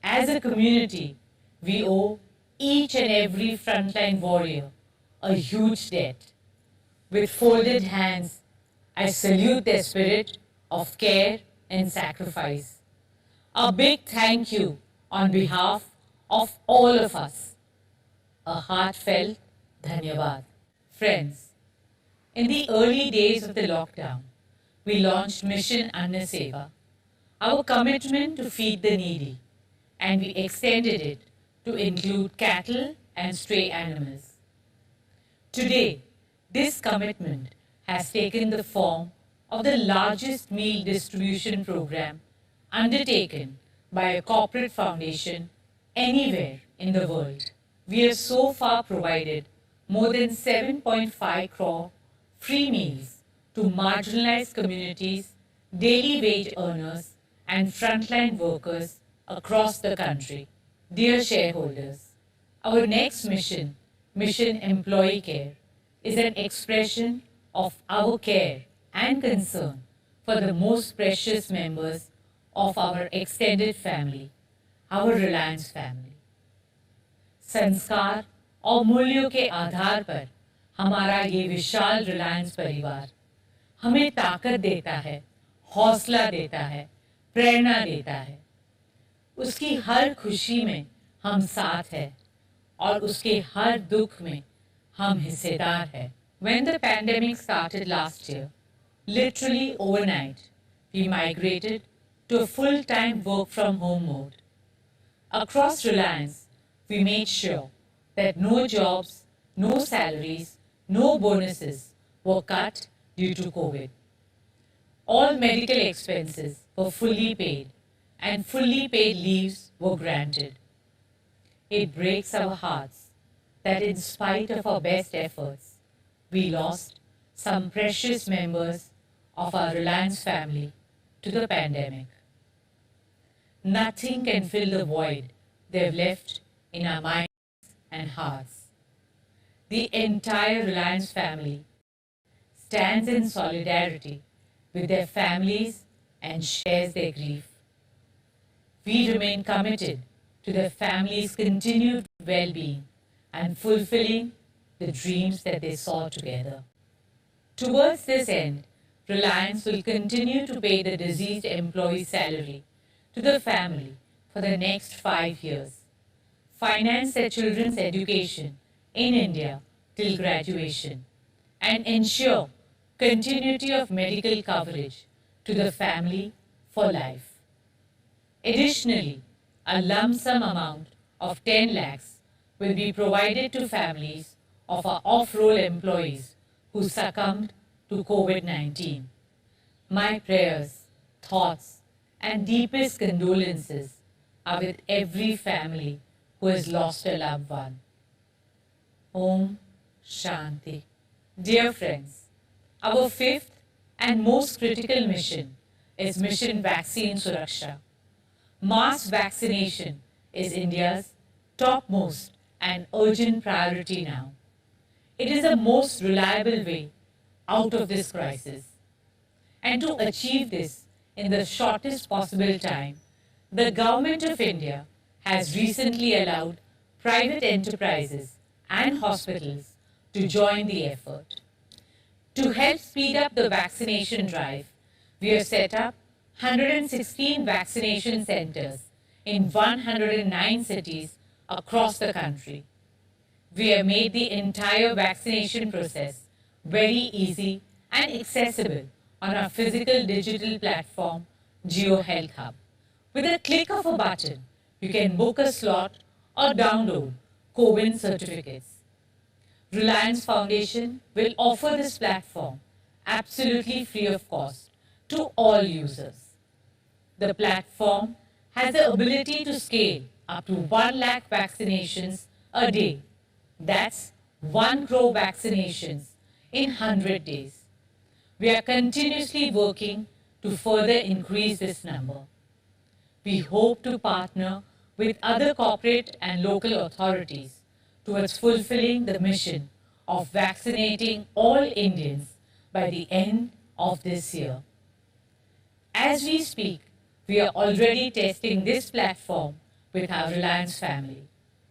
Speaker 5: As a community, we owe each and every frontline warrior a huge debt. With folded hands, I salute their spirit of care and sacrifice. A big thank you on behalf of all of us. A heartfelt dhanyavad. Friends, in the early days of the lockdown, we launched Mission Anna Seva, our commitment to feed the needy, and we extended it to include cattle and stray animals. Today, this commitment has taken the form of the largest meal distribution program undertaken by a corporate foundation anywhere in the world. We have so far provided more than 7.5 crore free meals to marginalized communities, daily wage earners, and frontline workers across the country. Dear shareholders, our next mission, Mission Employee Care, is an expression of our care and concern for the most precious members of our extended family, our Reliance family. संस्कार और मूल्यों के आधार पर हमारा ये विशाल रिलायंस परिवार हमें ताकत देता है, हौसला देता है, प्रेरणा देता है। उसकी हर खुशी में हम साथ हैं और उसके हर दुख में हम हिस्सेदार हैं। When the pandemic started last year, literally overnight, we migrated to a full-time work from home mode. Across Reliance, we made sure that no jobs, no salaries, no bonuses were cut due to COVID. All medical expenses were fully paid and fully paid leaves were granted. It breaks our hearts that in spite of our best efforts, we lost some precious members of our Reliance family to the pandemic. Nothing can fill the void they've left in our minds and hearts. The entire Reliance family stands in solidarity with their families and shares their grief. We remain committed to their families' continued well-being and fulfilling the dreams that they saw together. Towards this end, Reliance will continue to pay the deceased employee's salary to the family for the next 5 years, finance their children's education in India till graduation, and ensure continuity of medical coverage to the family for life. Additionally, a lump sum amount of 10 lakhs will be provided to families of our off-roll employees who succumbed to COVID-19. My prayers, thoughts, and deepest condolences are with every family who has lost a loved one. Om Shanti. Dear friends, our fifth and most critical mission is Mission Vaccine Suraksha. Mass vaccination is India's topmost and urgent priority now. It is the most reliable way out of this crisis. And to achieve this in the shortest possible time, the Government of India has recently allowed private enterprises and hospitals to join the effort. To help speed up the vaccination drive, we have set up 116 vaccination centers in 109 cities across the country. We have made the entire vaccination process very easy and accessible on our physical digital platform, Geo Health Hub. With a click of a button, you can book a slot or download COVID certificates. Reliance Foundation will offer this platform absolutely free of cost to all users. The platform has the ability to scale up to 1 lakh vaccinations a day. That's 1 crore vaccinations in 100 days. We are continuously working to further increase this number. We hope to partner with other corporate and local authorities towards fulfilling the mission of vaccinating all Indians by the end of this year. As we speak, we are already testing this platform with our Reliance family.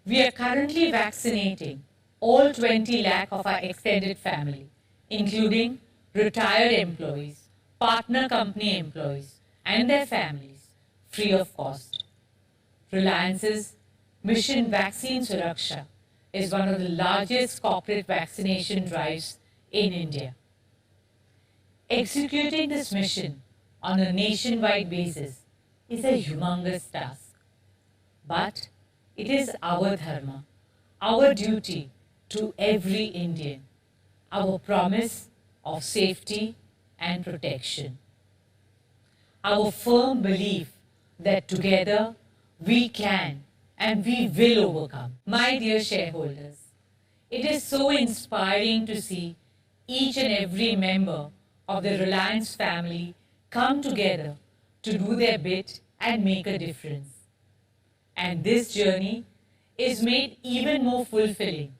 Speaker 5: We are currently vaccinating all 20 lakh of our extended family, including retired employees, partner company employees, and their families, free of cost. Reliance's Mission Vaccine Suraksha is one of the largest corporate vaccination drives in India. Executing this mission on a nationwide basis is a humongous task. But it is our dharma, our duty to every Indian, our promise of safety and protection. Our firm belief that together we can and we will overcome. My dear shareholders, it is so inspiring to see each and every member of the Reliance family come together to do their bit and make a difference. And this journey is made even more fulfilling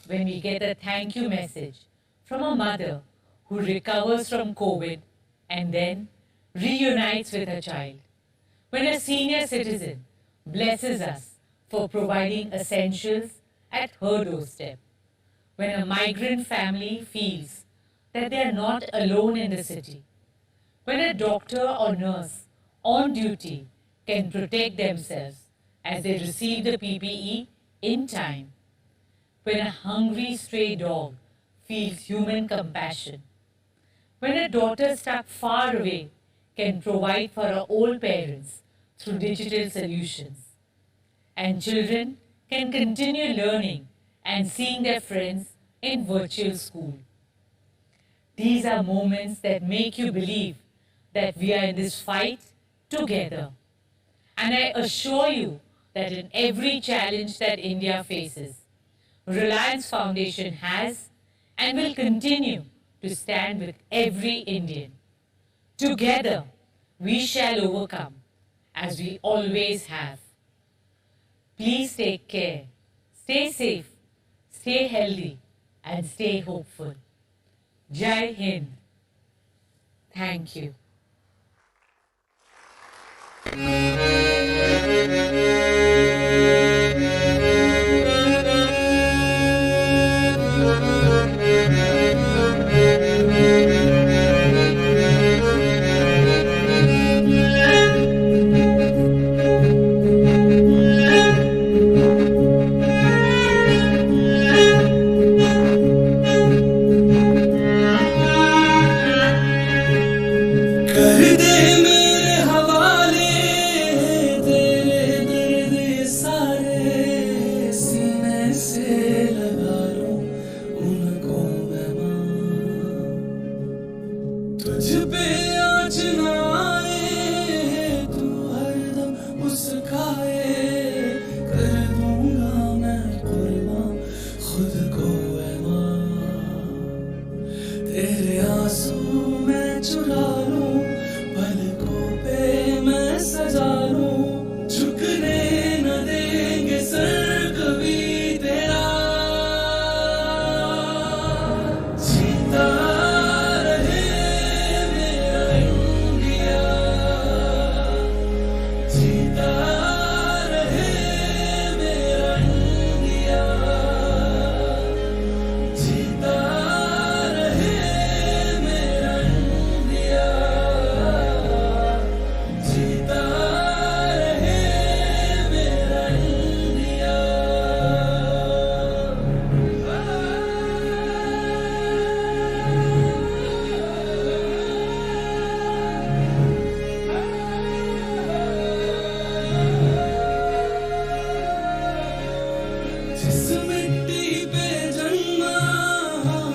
Speaker 5: when we get a thank you message from a mother who recovers from COVID and then reunites with her child. When a senior citizen blesses us for providing essentials at her doorstep. When a migrant family feels that they are not alone in the city. When a doctor or nurse on duty can protect themselves as they receive the PPE in time. When a hungry stray dog feels human compassion. When a daughter stuck far away can provide for her old parents through digital solutions. And children can continue learning and seeing their friends in virtual school. These are moments that make you believe that we are in this fight together. And I assure you that in every challenge that India faces, Reliance Foundation has and will continue to stand with every Indian. Together, we shall overcome, as we always have. Please take care, stay safe, stay healthy, and stay hopeful. Jai Hind. Thank you.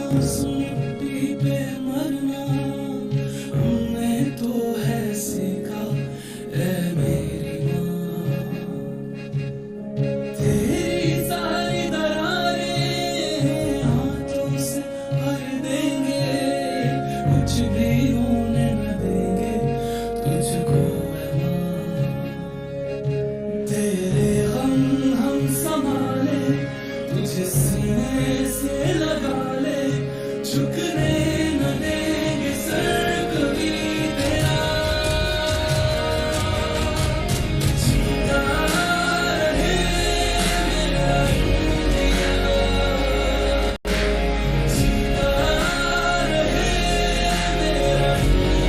Speaker 3: उस मिट्टी पे मरना हमने तो है सीखा ऐ मेरी माँ तेरी सारी दरारें हाथों से भर देंगे कुछ भी होने न देंगे तुझको ऐ माँ तेरे हम संभाले तुझे सीने से लगा ले झुकने न देंगे सर कभी तेरा जीता रहे मेरा इंडिया जीता रहे मेरा इंडिया जीता रहे मेरा India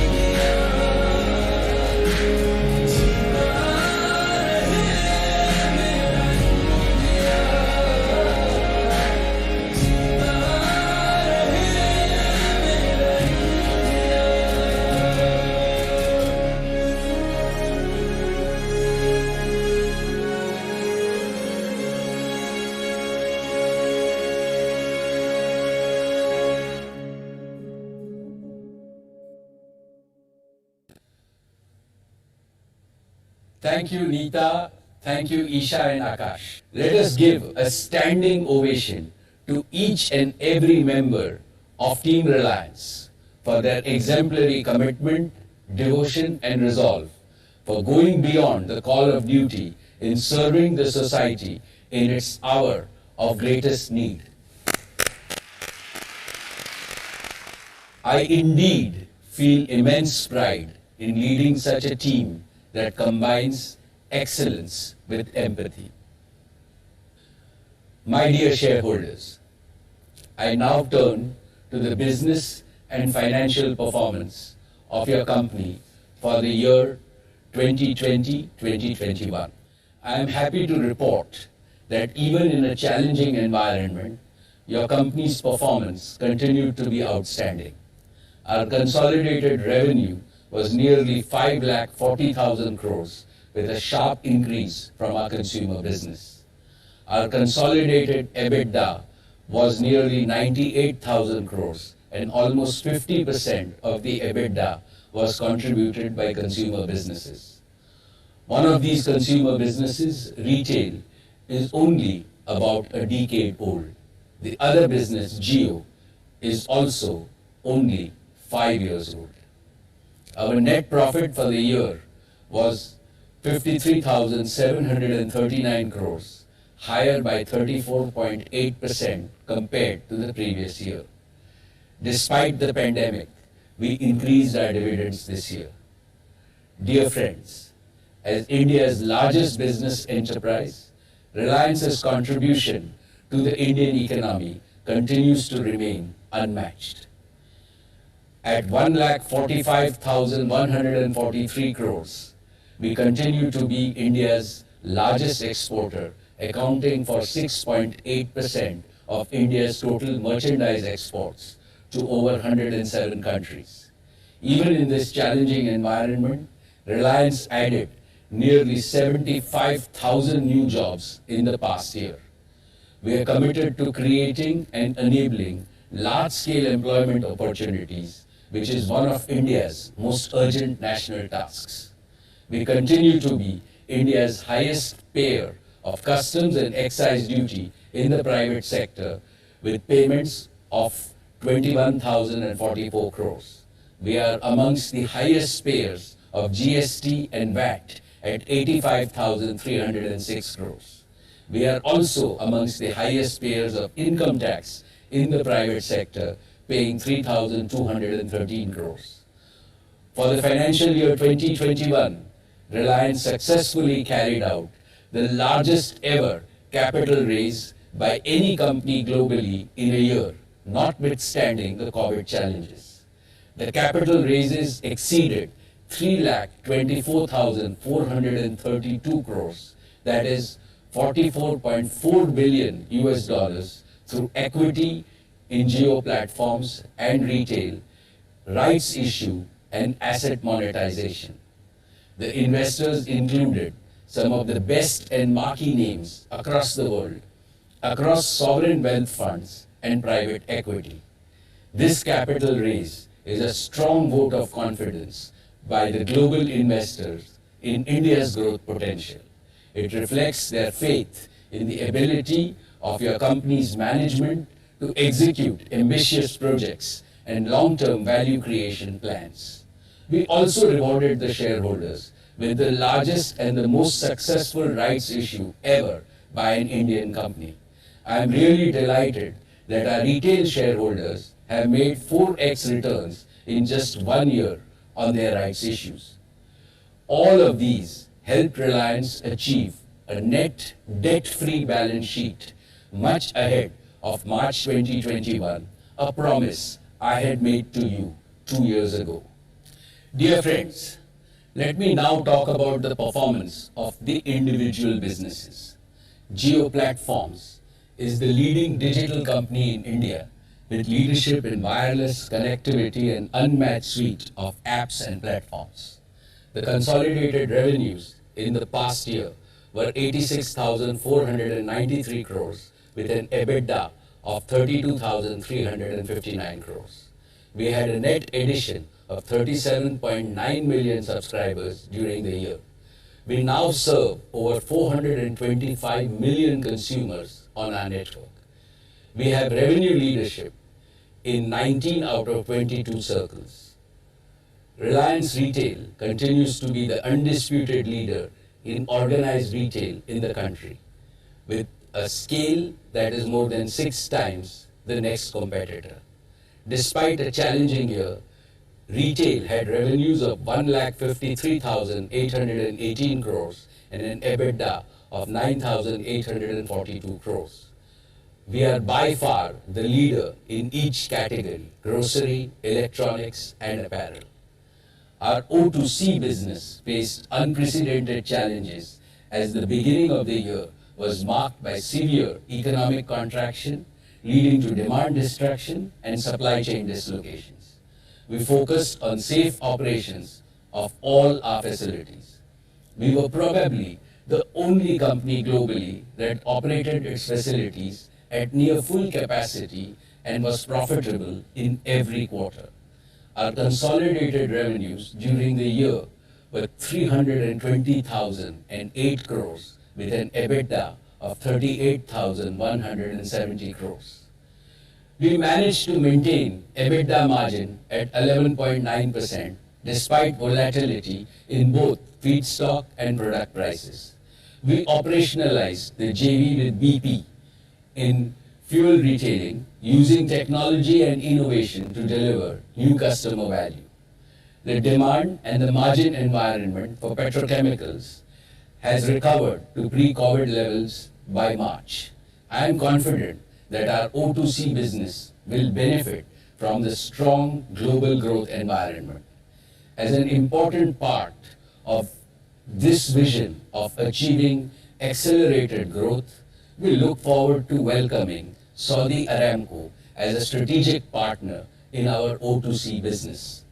Speaker 4: Thank you, Neeta. Thank you, Isha and Akash. Let us give a standing ovation to each and every member of Team Reliance for their exemplary commitment, devotion and resolve for going beyond the call of duty in serving the society in its hour of greatest need. I indeed feel immense pride in leading such a team that combines excellence with empathy. My dear shareholders, I now turn to the business and financial performance of your company for the year 2020-2021. I am happy to report that even in a challenging environment, your company's performance continued to be outstanding. Our consolidated revenue was nearly 5,40,000 crores with a sharp increase from our consumer business. Our consolidated EBITDA was nearly 98,000 crores and almost 50% of the EBITDA was contributed by consumer businesses. One of these consumer businesses, retail, is only about a decade old. The other business, Jio, is also only 5 years old. Our net profit for the year was 53,739 crores, higher by 34.8% compared to the previous year. Despite the pandemic, we increased our dividends this year. Dear friends, as India's largest business enterprise, Reliance's contribution to the Indian economy continues to remain unmatched. At 1,45,143 crores, we continue to be India's largest exporter, accounting for 6.8% of India's total merchandise exports to over 107 countries. Even in this challenging environment, Reliance added nearly 75,000 new jobs in the past year. We are committed to creating and enabling large-scale employment opportunities, which is one of India's most urgent national tasks. We continue to be India's highest payer of customs and excise duty in the private sector, with payments of 21,044 crores. We are amongst the highest payers of GST and VAT at 85,306 crores. We are also amongst the highest payers of income tax in the private sector, paying 3,213 crores. For the financial year 2021, Reliance successfully carried out the largest ever capital raise by any company globally in a year, notwithstanding the COVID challenges. The capital raises exceeded 3,24,432 crores, that is $44.4 billion US dollars, through equity in Jio platforms and retail, rights issue and asset monetization. The investors included some of the best and marquee names across the world, across sovereign wealth funds and private equity. This capital raise is a strong vote of confidence by the global investors in India's growth potential. It reflects their faith in the ability of your company's management to execute ambitious projects and long-term value creation plans. We also rewarded the shareholders with the largest and the most successful rights issue ever by an Indian company. I am really delighted that our retail shareholders have made 4x returns in just 1 year on their rights issues. All of these helped Reliance achieve a net debt-free balance sheet much ahead of March 2021, a promise I had made to you 2 years ago. Dear friends, let me now talk about the performance of the individual businesses. Jio Platforms is the leading digital company in India with leadership in wireless connectivity and unmatched suite of apps and platforms. The consolidated revenues in the past year were 86,493 crores with an EBITDA of 32,359 crores. We had a net addition of 37.9 million subscribers during the year. We now serve over 425 million consumers on our network. We have revenue leadership in 19 out of 22 circles. Reliance Retail continues to be the undisputed leader in organized retail in the country, with a scale that is more than 6 times the next competitor. Despite a challenging year, retail had revenues of 1,53,818 crores and an EBITDA of 9,842 crores. We are by far the leader in each category: grocery, electronics, and apparel. Our O2C business faced unprecedented challenges as the beginning of the year was marked by severe economic contraction, leading to demand destruction and supply chain dislocations. We focused on safe operations of all our facilities. We were probably the only company globally that operated its facilities at near full capacity and was profitable in every quarter. Our consolidated revenues during the year were 320,008 crores with an EBITDA of 38,170 crores. We managed to maintain EBITDA margin at 11.9% despite volatility in both feedstock and product prices. We operationalized the JV with BP in fuel retailing using technology and innovation to deliver new customer value. The demand and the margin environment for petrochemicals has recovered to pre-COVID levels by March. I am confident that our O2C business will benefit from the strong global growth environment. As an important part of this vision of achieving accelerated growth, we look forward to welcoming Saudi Aramco as a strategic partner in our O2C business.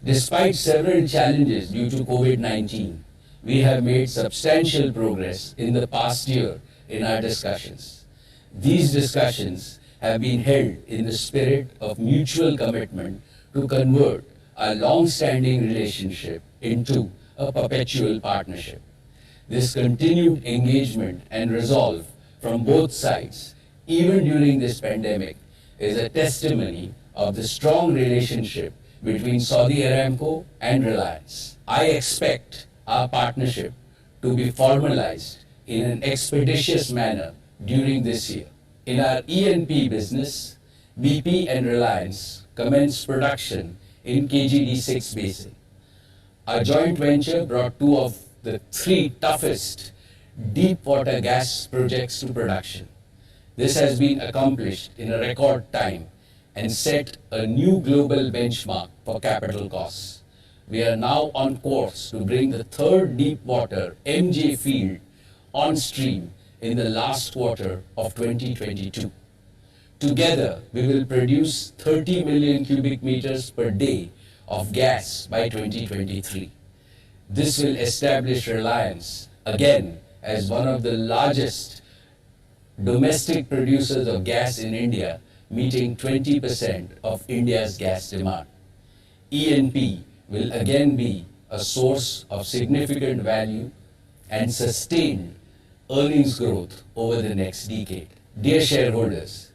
Speaker 4: Despite several challenges due to COVID-19, we have made substantial progress in the past year in our discussions. These discussions have been held in the spirit of mutual commitment to convert a long-standing relationship into a perpetual partnership. This continued engagement and resolve from both sides, even during this pandemic, is a testimony of the strong relationship between Saudi Aramco and Reliance. I expect our partnership to be formalized in an expeditious manner during this year. In our E&P business, BP and Reliance commenced production in KGD6 basin. Our joint venture brought 2 of the 3 toughest deep water gas projects to production. This has been accomplished in a record time and set a new global benchmark for capital costs. We are now on course to bring the 3rd deep water MJ field on stream in the last quarter of 2022. Together, we will produce 30 million cubic meters per day of gas by 2023. This will establish Reliance again as one of the largest domestic producers of gas in India meeting 20% of India's gas demand. E&P will again be a source of significant value and sustained earnings growth over the next decade. Dear shareholders,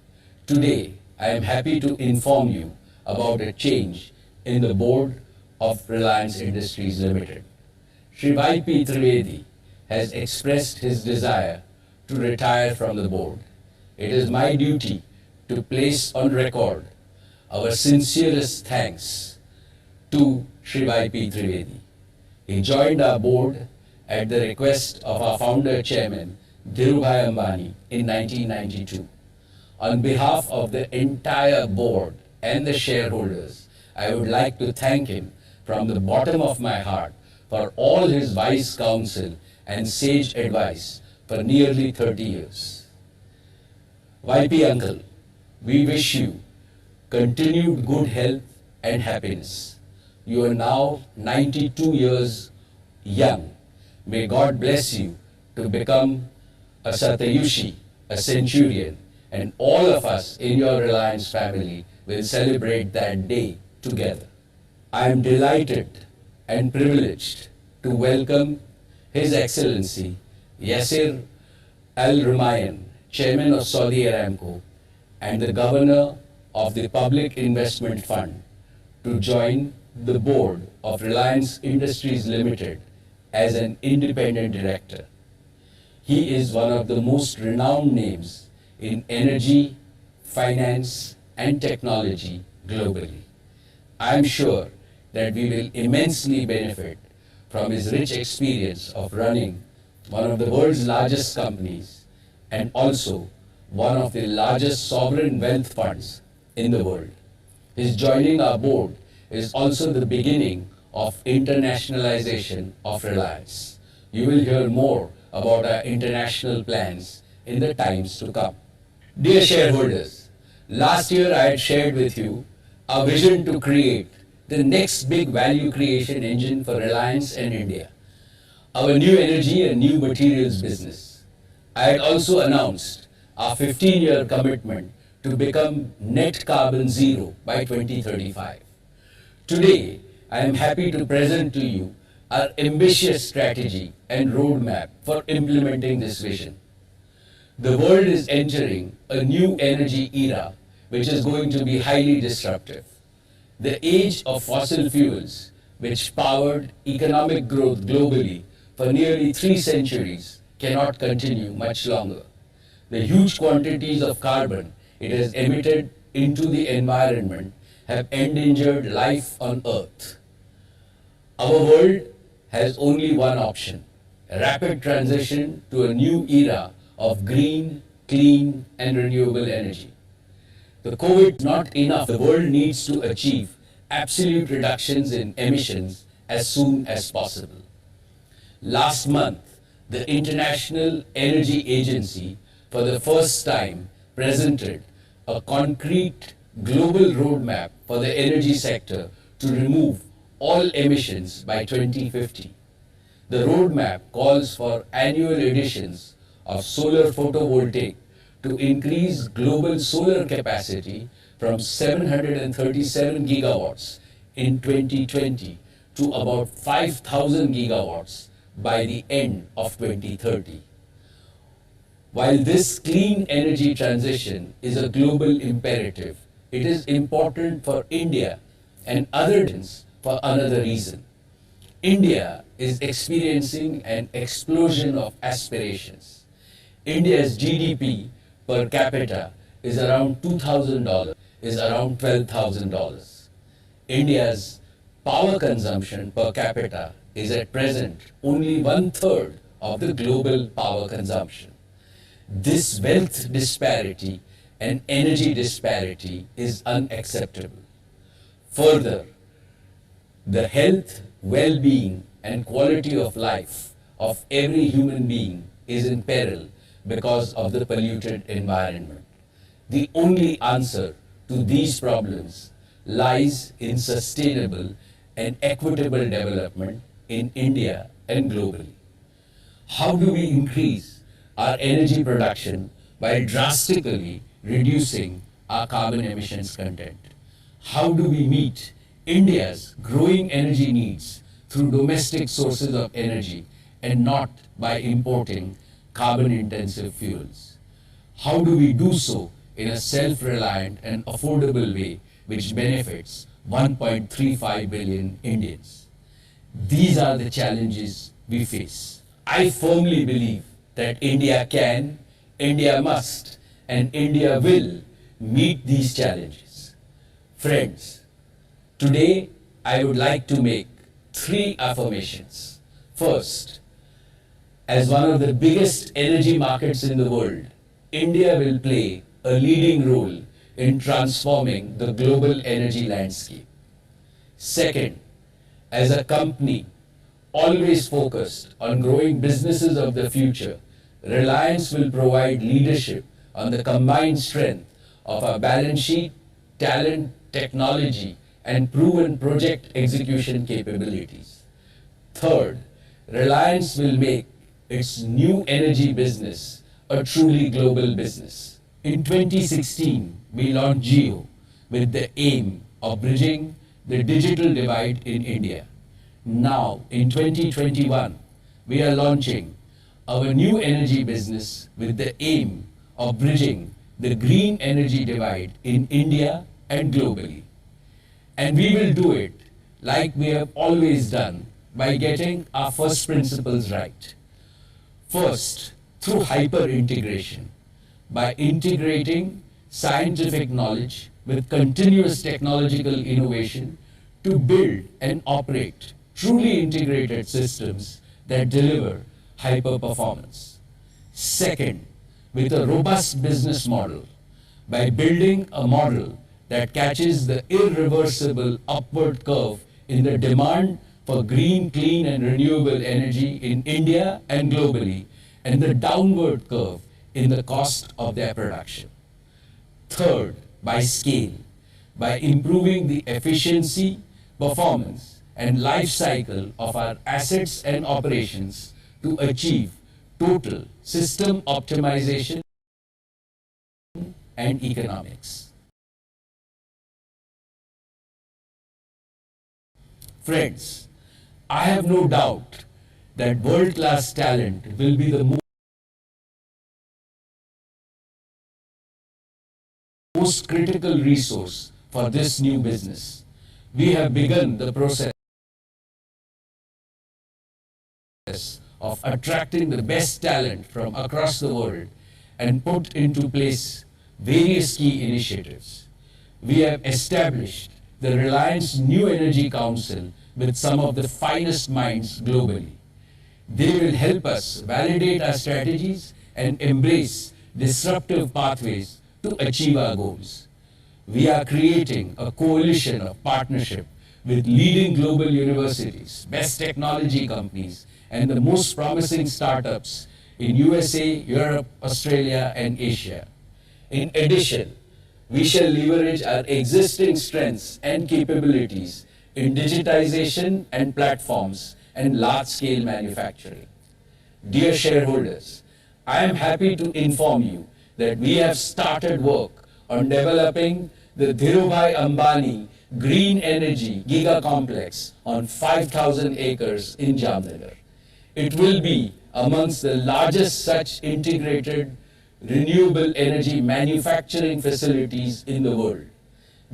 Speaker 4: today I am happy to inform you about a change in the board of Reliance Industries Limited. Shri Y.P. Trivedi has expressed his desire to retire from the board. It is my duty to place on record our sincerest thanks to Shri Y.P. Trivedi. He joined our board at the request of our founder chairman, Dhirubhai Ambani, in 1992. On behalf of the entire board and the shareholders, I would like to thank him from the bottom of my heart for all his wise counsel and sage advice for nearly 30 years. YP Uncle, we wish you continued good health and happiness. You are now 92 years young. May God bless you to become a Satyushi, a centurion, and all of us in your Reliance family will celebrate that day together. I am delighted and privileged to welcome His Excellency Yasir Al Rumayyan, Chairman of Saudi Aramco and the Governor of the Public Investment Fund, to join the board of Reliance Industries Limited as an independent director. He is one of the most renowned names in energy, finance, and technology globally. I am sure that we will immensely benefit from his rich experience of running one of the world's largest companies and also one of the largest sovereign wealth funds in the world. His joining our board is also the beginning of internationalization of Reliance. You will hear more about our international plans in the times to come. Dear shareholders, last year I had shared with you our vision to create the next big value creation engine for Reliance and India, our new energy and new materials business. I had also announced our 15-year commitment to become net carbon zero by 2035. Today, I am happy to present to you our ambitious strategy and roadmap for implementing this vision. The world is entering a new energy era which is going to be highly disruptive. The age of fossil fuels, which powered economic growth globally for nearly 3 centuries, cannot continue much longer. The huge quantities of carbon it has emitted into the environment have endangered life on Earth. Our world has only one option: a rapid transition to a new era of green, clean, and renewable energy. The COVID is not enough. The world needs to achieve absolute reductions in emissions as soon as possible. Last month, the International Energy Agency, for the first time, presented a concrete global roadmap for the energy sector to remove all emissions by 2050. The roadmap calls for annual additions of solar photovoltaic to increase global solar capacity from 737 gigawatts in 2020 to about 5,000 gigawatts by the end of 2030. While this clean energy transition is a global imperative, it is important for India and other nations for another reason. India is experiencing an explosion of aspirations. India's GDP per capita is around $2,000, is around $12,000. India's power consumption per capita is at present only 1/3 of the global power consumption. This wealth disparity and energy disparity is unacceptable. Further, the health, well-being, and quality of life of every human being is in peril because of the polluted environment. The only answer to these problems lies in sustainable and equitable development in India and globally. How do we increase our energy production by drastically reducing our carbon emissions content? How do we meet India's growing energy needs through domestic sources of energy and not by importing carbon-intensive fuels? How do we do so in a self-reliant and affordable way which benefits 1.35 billion Indians? These are the challenges we face. I firmly believe that India can, India must, and India will meet these challenges. Friends, today I would like to make 3 affirmations. First, as one of the biggest energy markets in the world, India will play a leading role in transforming the global energy landscape. Second, as a company always focused on growing businesses of the future, Reliance will provide leadership on the combined strength of our balance sheet, talent, technology, and proven project execution capabilities. Third, Reliance will make its new energy business a truly global business. In 2016, we launched Jio with the aim of bridging the digital divide in India. Now, in 2021, we are launching our new energy business with the aim of bridging the green energy divide in India and globally. And we will do it like we have always done by getting our first principles right. First, through hyper-integration, by integrating scientific knowledge with continuous technological innovation to build and operate truly integrated systems that deliver hyper-performance. Second, with a robust business model, by building a model that catches the irreversible upward curve in the demand for green, clean and renewable energy in India and globally, and the downward curve in the cost of their production. Third, by scale, by improving the efficiency, performance and life cycle of our assets and operations to achieve total system optimization and economics. Friends, I have no doubt that world-class talent will be the most critical resource for this new business. We have begun the process of attracting the best talent from across the world and put into place various key initiatives. We have established the Reliance New Energy Council with some of the finest minds globally. They will help us validate our strategies and embrace disruptive pathways to achieve our goals. We are creating a coalition of partnership with leading global universities, best technology companies, and the most promising startups in USA, Europe, Australia, and Asia. In addition, we shall leverage our existing strengths and capabilities in digitization and platforms and large-scale manufacturing. Dear shareholders, I am happy to inform you that we have started work on developing the Dhirubhai Ambani Green Energy Giga Complex on 5,000 acres in Jamnagar. It will be amongst the largest such integrated renewable energy manufacturing facilities in the world.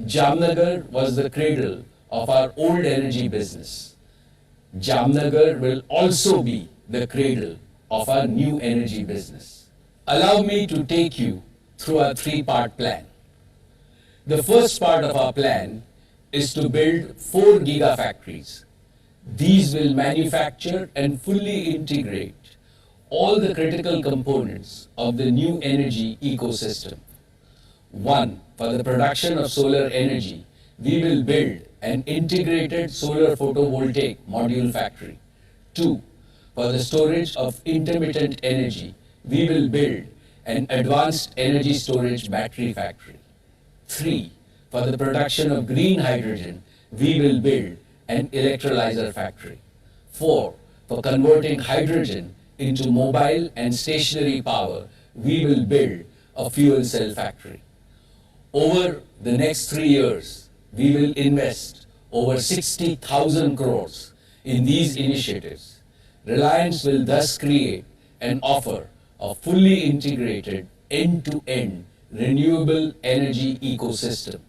Speaker 4: Jamnagar was the cradle of our old energy business. Jamnagar will also be the cradle of our new energy business. Allow me to take you through our 3-part plan. The first part of our plan is to build 4 gigafactories. These will manufacture and fully integrate all the critical components of the new energy ecosystem. 1. For the production of solar energy, we will build an integrated solar photovoltaic module factory. 2. For the storage of intermittent energy, we will build an advanced energy storage battery factory. 3. For the production of green hydrogen, we will build an electrolyzer factory. 4. For converting hydrogen into mobile and stationary power, we will build a fuel cell factory. Over the next 3 years, we will invest over 60,000 crores in these initiatives. Reliance will thus create and offer a fully integrated end-to-end renewable energy ecosystem.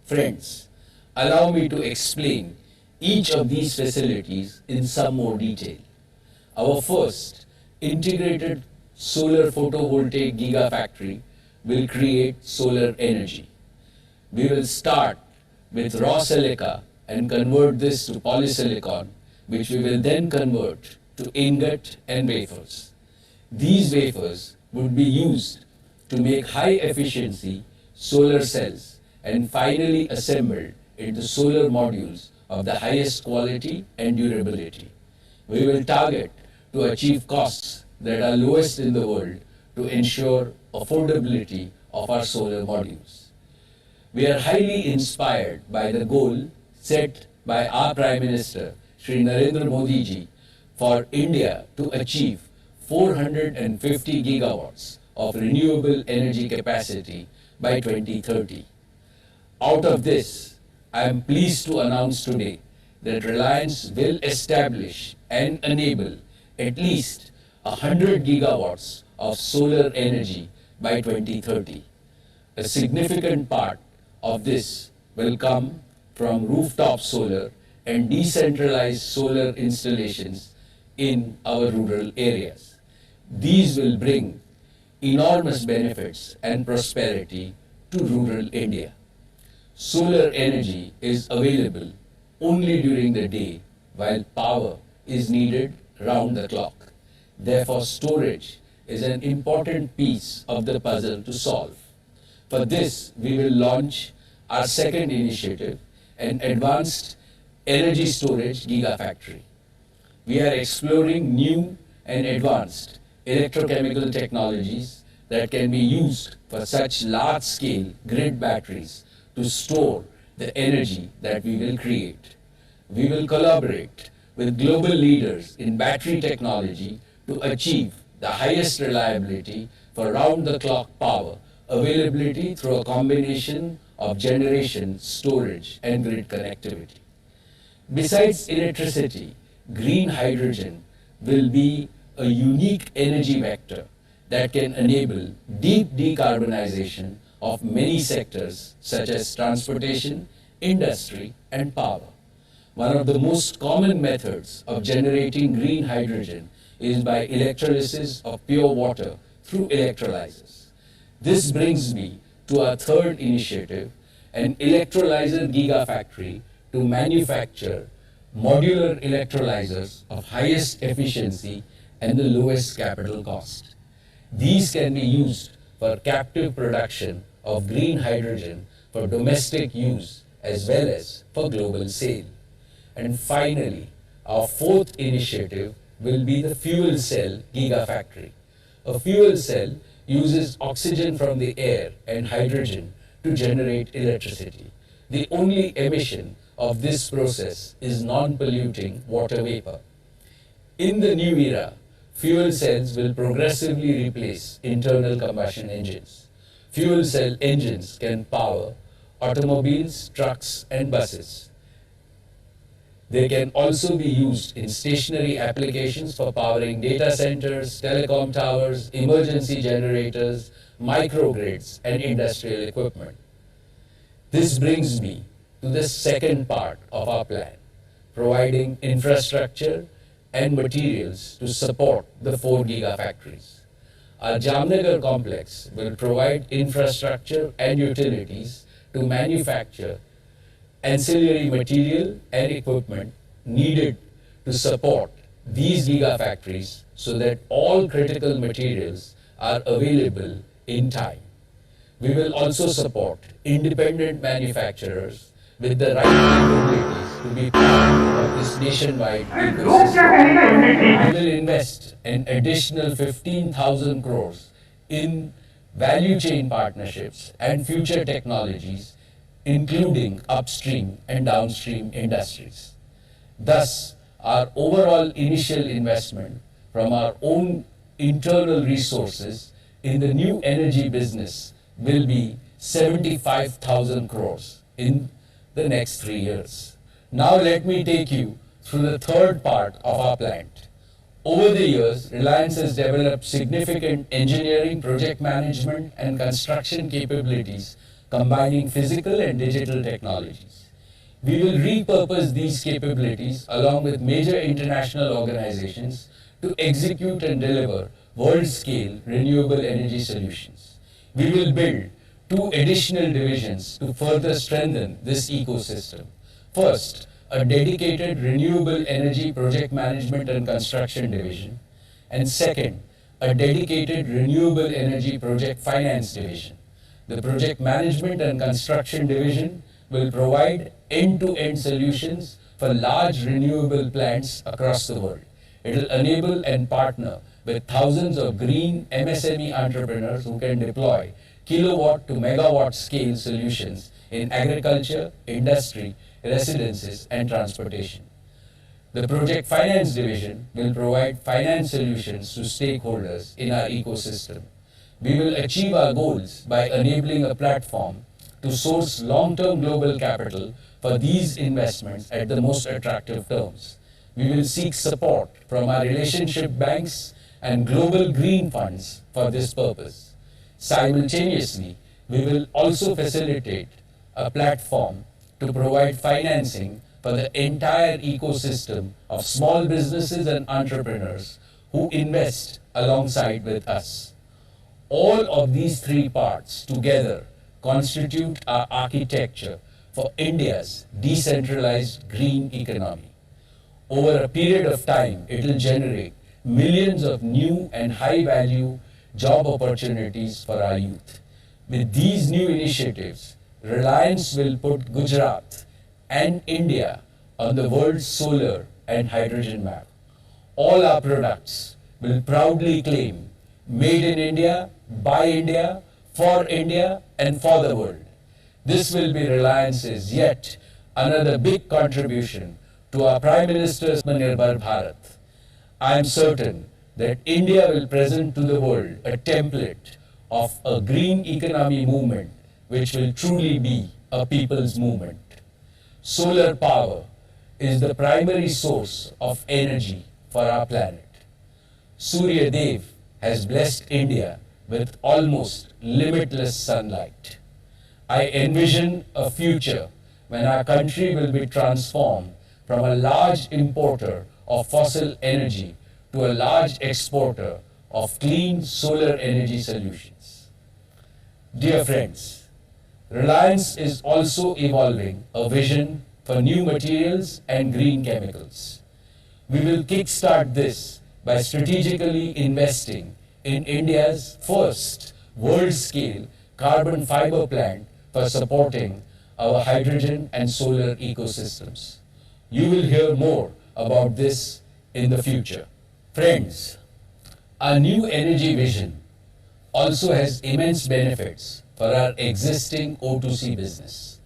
Speaker 4: Friends, allow me to explain each of these facilities in some more detail. Our first integrated solar photovoltaic gigafactory will create solar energy. We will start with raw silica and convert this to polysilicon, which we will then convert to ingot and wafers. These wafers would be used to make high efficiency solar cells and finally assembled into solar modules of the highest quality and durability. We will target to achieve costs that are lowest in the world to ensure affordability of our solar modules. We are highly inspired by the goal set by our Prime Minister, Shri Narendra Modi ji, for India to achieve 450 gigawatts of renewable energy capacity by 2030. Out of this, I am pleased to announce today that Reliance will establish and enable at least 100 gigawatts of solar energy by 2030. A significant part of this will come from rooftop solar and decentralized solar installations in our rural areas. These will bring enormous benefits and prosperity to rural India. Solar energy is available only during the day, while power is needed round the clock. Therefore, storage is an important piece of the puzzle to solve. For this, we will launch our second initiative, an advanced energy storage gigafactory. We are exploring new and advanced electrochemical technologies that can be used for such large-scale grid batteries to store the energy that we will create. We will collaborate with global leaders in battery technology to achieve the highest reliability for round-the-clock power availability through a combination of generation, storage, and grid connectivity. Besides electricity, green hydrogen will be a unique energy vector that can enable deep decarbonization of many sectors such as transportation, industry, and power. One of the most common methods of generating green hydrogen is by electrolysis of pure water through electrolyzers. This brings me to our third initiative, an electrolyzer gigafactory to manufacture modular electrolyzers of highest efficiency and the lowest capital cost. These can be used for captive production of green hydrogen for domestic use as well as for global sale. And finally, our fourth initiative will be the fuel cell gigafactory. A fuel cell uses oxygen from the air and hydrogen to generate electricity. The only emission of this process is non-polluting water vapor. In the new era, fuel cells will progressively replace internal combustion engines. Fuel cell engines can power automobiles, trucks, and buses. They can also be used in stationary applications for powering data centers, telecom towers, emergency generators, microgrids, and industrial equipment. This brings me to the second part of our plan, providing infrastructure and materials to support the 4 gigafactories. Our Jamnagar complex will provide infrastructure and utilities to manufacture ancillary material and equipment needed to support these gigafactories so that all critical materials are available in time. We will also support independent manufacturers with the right capabilities to be part of this nationwide ecosystem. We will invest an additional 15,000 crores in value chain partnerships and future technologies, including upstream and downstream industries. Thus, our overall initial investment from our own internal resources in the new energy business will be 75,000 crores in the next 3 years. Now let me take you through the third part of our plant. Over the years, Reliance has developed significant engineering, project management, and construction capabilities combining physical and digital technologies. We will repurpose these capabilities along with major international organizations to execute and deliver world-scale renewable energy solutions. We will build 2 additional divisions to further strengthen this ecosystem. First, a dedicated renewable energy project management and construction division, and second, a dedicated renewable energy project finance division. The project management and construction division will provide end-to-end solutions for large renewable plants across the world. It will enable and partner with thousands of green MSME entrepreneurs who can deploy kilowatt to megawatt scale solutions in agriculture, industry, residences, and transportation. The Project Finance Division will provide finance solutions to stakeholders in our ecosystem. We will achieve our goals by enabling a platform to source long-term global capital for these investments at the most attractive terms. We will seek support from our relationship banks and global green funds for this purpose. Simultaneously, we will also facilitate a platform to provide financing for the entire ecosystem of small businesses and entrepreneurs who invest alongside with us. All of these 3 parts together constitute our architecture for India's decentralized green economy. Over a period of time, it will generate millions of new and high-value job opportunities for our youth. With these new initiatives, Reliance will put Gujarat and India on the world's solar and hydrogen map. All our products will proudly claim made in India, by India, for India, and for the world. This will be Reliance's yet another big contribution to our Prime Minister's Atmanirbhar Bharat. I am certain that India will present to the world a template of a green economy movement which will truly be a people's movement. Solar power is the primary source of energy for our planet. Surya Dev has blessed India with almost limitless sunlight. I envision a future when our country will be transformed from a large importer of fossil energy to a large exporter of clean solar energy solutions. Dear friends, Reliance is also evolving a vision for new materials and green chemicals. We will kickstart this by strategically investing in India's first world-scale carbon fiber plant for supporting our hydrogen and solar ecosystems. You will hear more about this in the future. Friends, our new energy vision also has immense benefits for our existing O2C business.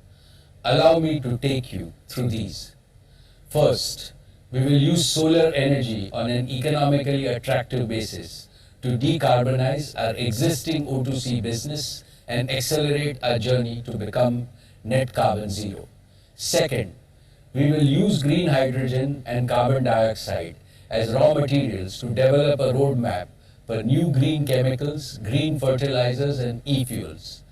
Speaker 4: Allow me to take you through these. First, we will use solar energy on an economically attractive basis to decarbonize our existing O2C business and accelerate our journey to become net carbon zero. Second, we will use green hydrogen and carbon dioxide as raw materials to develop a roadmap for new green chemicals, green fertilizers, and e-fuels.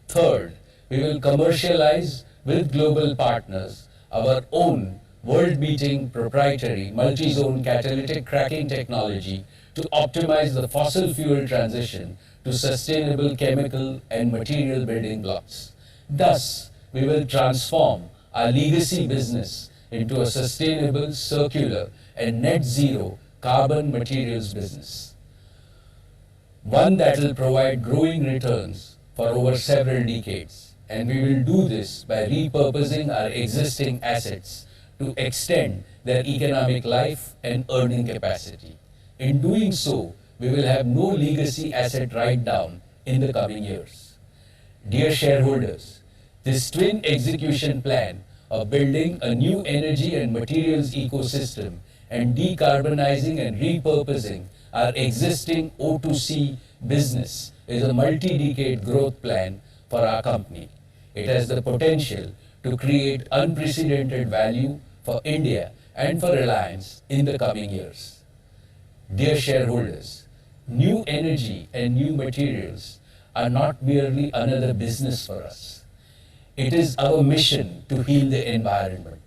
Speaker 4: Third, we will commercialize with global partners our own world-beating proprietary multi-zone catalytic cracking technology to optimize the fossil fuel transition to sustainable chemical and material building blocks. Thus, we will transform our legacy business into a sustainable, circular, and net zero carbon materials business. One that will provide growing returns for over several decades. And we will do this by repurposing our existing assets to extend their economic life and earning capacity. In doing so, we will have no legacy asset write-down in the coming years. Dear shareholders, this twin execution plan of building a new energy and materials ecosystem and decarbonizing and repurposing our existing O2C business is a multi-decade growth plan for our company. It has the potential to create unprecedented value for India and for Reliance in the coming years. Dear shareholders, new energy and new materials are not merely another business for us. It is our mission to heal the environment.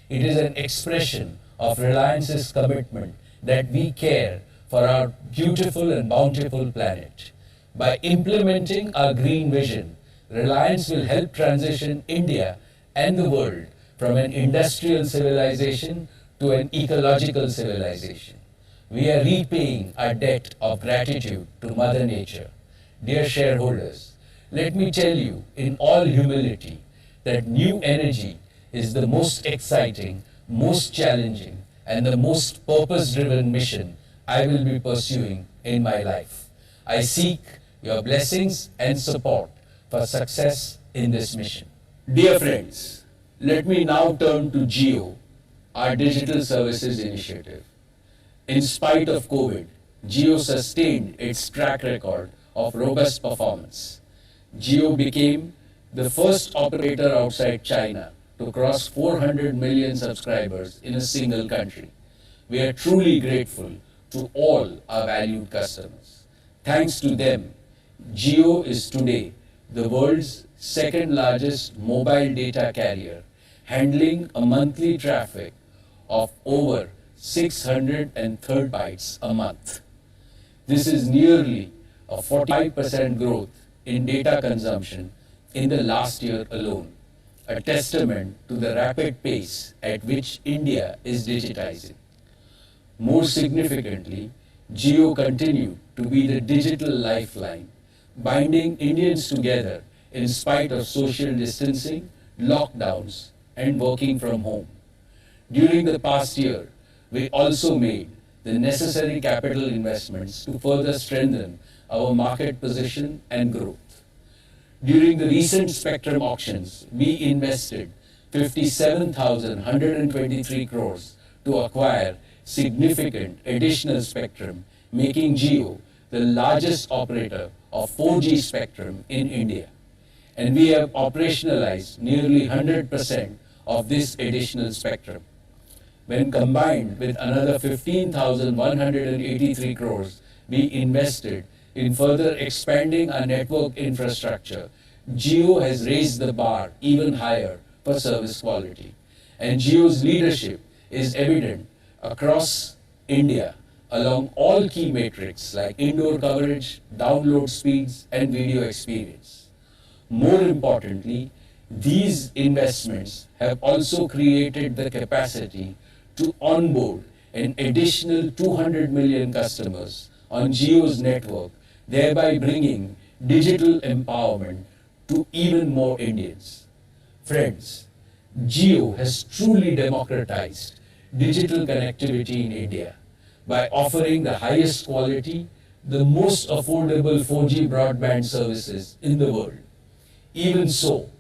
Speaker 4: It is an expression of Reliance's commitment that we care for our beautiful and bountiful planet. By implementing our green vision, Reliance will help transition India and the world from an industrial civilization to an ecological civilization. We are repaying our debt of gratitude to Mother Nature. Dear shareholders, let me tell you in all humility that new energy is the most exciting, most challenging, and the most purpose-driven mission I will be pursuing in my life. I seek your blessings and support for success in this mission. Dear friends, let me now turn to Jio, our digital services initiative. In spite of COVID, Jio sustained its track record of robust performance. Jio became the first operator outside China to cross 400 million subscribers in a single country. We are truly grateful to all our valued customers. Thanks to them, Jio is today the world's second largest mobile data carrier, handling a monthly traffic of over 630 bytes a month. This is nearly a 45% growth in data consumption in the last year alone, a testament to the rapid pace at which India is digitizing. More significantly, Jio continued to be the digital lifeline, binding Indians together in spite of social distancing, lockdowns, and working from home. During the past year, we also made the necessary capital investments to further strengthen our market position and growth. During the recent spectrum auctions, we invested 57,123 crores to acquire significant additional spectrum, making Jio the largest operator of 4G spectrum in India. And we have operationalized nearly 100% of this additional spectrum. When combined with another 15,183 crores we invested in further expanding our network infrastructure, Jio has raised the bar even higher for service quality. And Jio's leadership is evident across India along all key metrics like indoor coverage, download speeds, and video experience. More importantly, these investments have also created the capacity to onboard an additional 200 million customers on Jio's network, thereby bringing digital empowerment to even more Indians. Friends, Jio has truly democratized digital connectivity in India by offering the highest quality, the most affordable 4G broadband services in the world. Even so,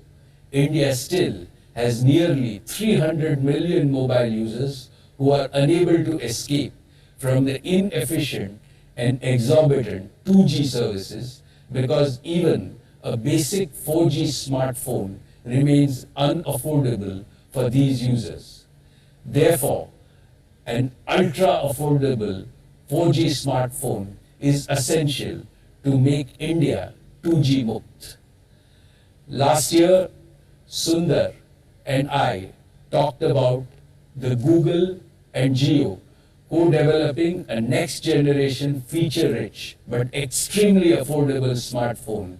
Speaker 4: India still has nearly 300 million mobile users who are unable to escape from the inefficient and exorbitant 2G services because even a basic 4G smartphone remains unaffordable for these users. Therefore, an ultra-affordable 4G smartphone is essential to make India 2G mukt. Last year, Sundar and I talked about the Google and Jio co-developing a next-generation feature-rich but extremely affordable smartphone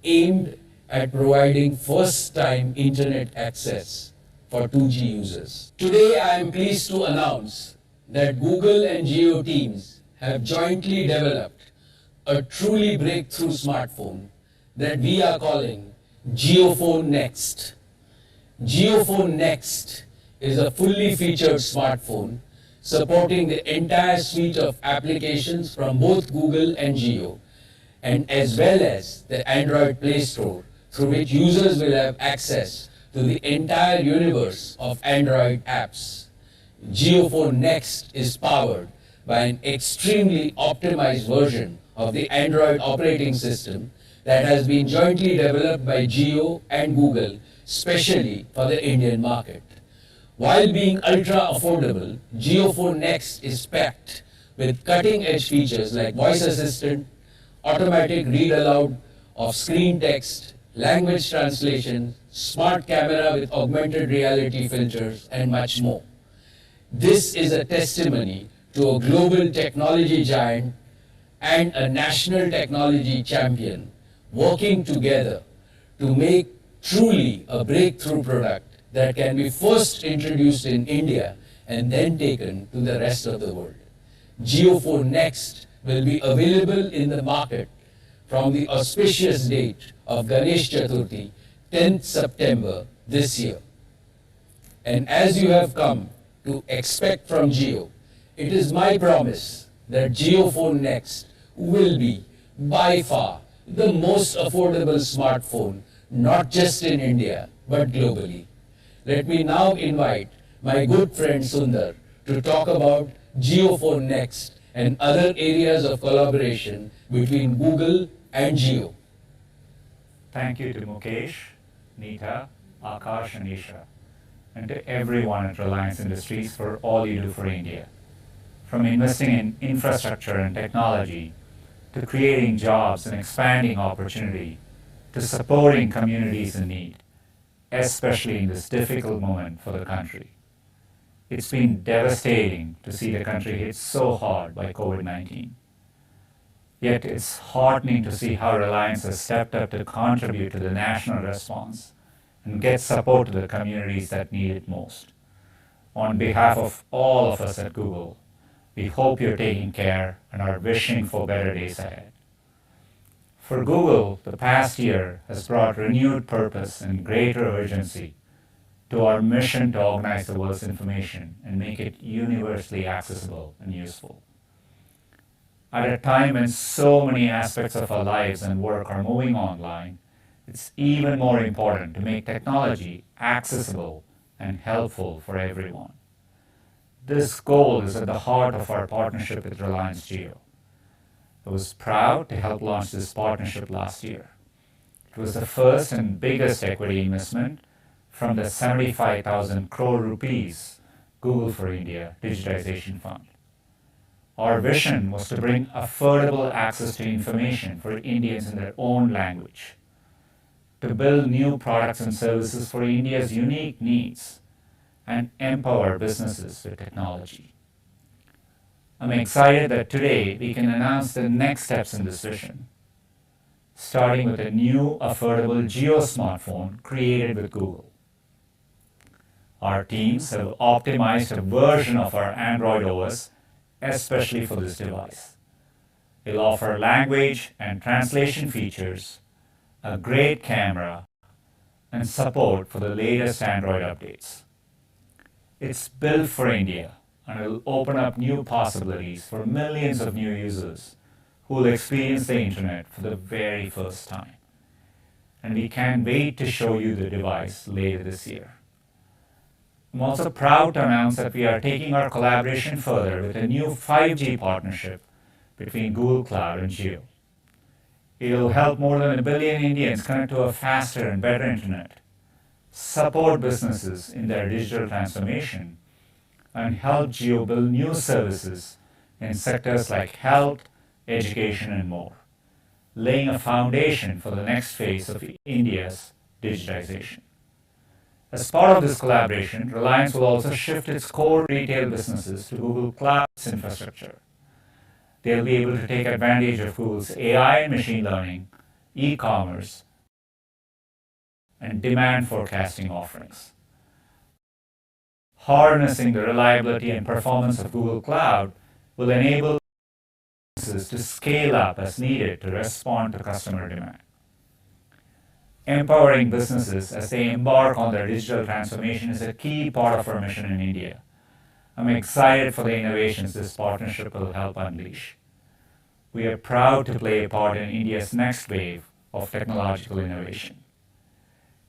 Speaker 4: aimed at providing first-time internet access for 2G users. Today, I am pleased to announce that Google and Jio teams have jointly developed a truly breakthrough smartphone that we are calling JioPhone Next. JioPhone Next is a fully featured smartphone supporting the entire suite of applications from both Google and Jio, and as well as the Android Play Store, through which users will have access to the entire universe of Android apps. JioPhone Next is powered by an extremely optimized version of the Android operating system, that has been jointly developed by Jio and Google, specially for the Indian market. While being ultra affordable, JioPhone Next is packed with cutting-edge features like voice assistant, automatic read aloud of screen text, language translation, smart camera with augmented reality filters, and much more. This is a testimony to a global technology giant and a national technology champion working together to make truly a breakthrough product that can be first introduced in India and then taken to the rest of the world. JioPhone Next will be available in the market from the auspicious date of Ganesh Chaturthi, 10th September this year. And as you have come to expect from Jio, it is my promise that JioPhone Next will be by far the most affordable smartphone, not just in India, but globally. Let me now invite my good friend Sundar to talk about JioPhone Next and other areas of collaboration between Google and Jio.
Speaker 11: Thank you to Mukesh, Neeta, Akash and Isha, and to everyone at Reliance Industries for all you do for India. From investing in infrastructure and technology, to creating jobs and expanding opportunity, to supporting communities in need, especially in this difficult moment for the country. It's been devastating to see the country hit so hard by COVID-19. Yet it's heartening to see how Reliance has stepped up to contribute to the national response and get support to the communities that need it most. On behalf of all of us at Google, we hope you're taking care and are wishing for better days ahead. For Google, the past year has brought renewed purpose and greater urgency to our mission to organize the world's information and make it universally accessible and useful. At a time when so many aspects of our lives and work are moving online, it's even more important to make technology accessible and helpful for everyone. This goal is at the heart of our partnership with Reliance Jio. I was proud to help launch this partnership last year. It was the first and biggest equity investment from the 75,000 crore rupees Google for India Digitization Fund. Our vision was to bring affordable access to information for Indians in their own language, to build new products and services for India's unique needs, and empower businesses with technology. I'm excited that today we can announce the next steps in this vision, starting with a new affordable Jio smartphone created with Google. Our teams have optimized a version of our Android OS especially for this device. It'll offer language and translation features, a great camera, and support for the latest Android updates. It's built for India, and it will open up new possibilities for millions of new users who will experience the internet for the very first time. And we can't wait to show you the device later this year. I'm also proud to announce that we are taking our collaboration further with a new 5G partnership between Google Cloud and Jio. It will help more than 1 billion Indians connect to a faster and better internet, support businesses in their digital transformation, and help Jio build new services in sectors like health, education, and more, laying a foundation for the next phase of India's digitization. As part of this collaboration, Reliance will also shift its core retail businesses to Google Cloud's infrastructure. They'll be able to take advantage of Google's AI and machine learning, e-commerce, and demand forecasting offerings. Harnessing the reliability and performance of Google Cloud will enable businesses to scale up as needed to respond to customer demand. Empowering businesses as they embark on their digital transformation is a key part of our mission in India. I'm excited for the innovations this partnership will help unleash. We are proud to play a part in India's next wave of technological innovation.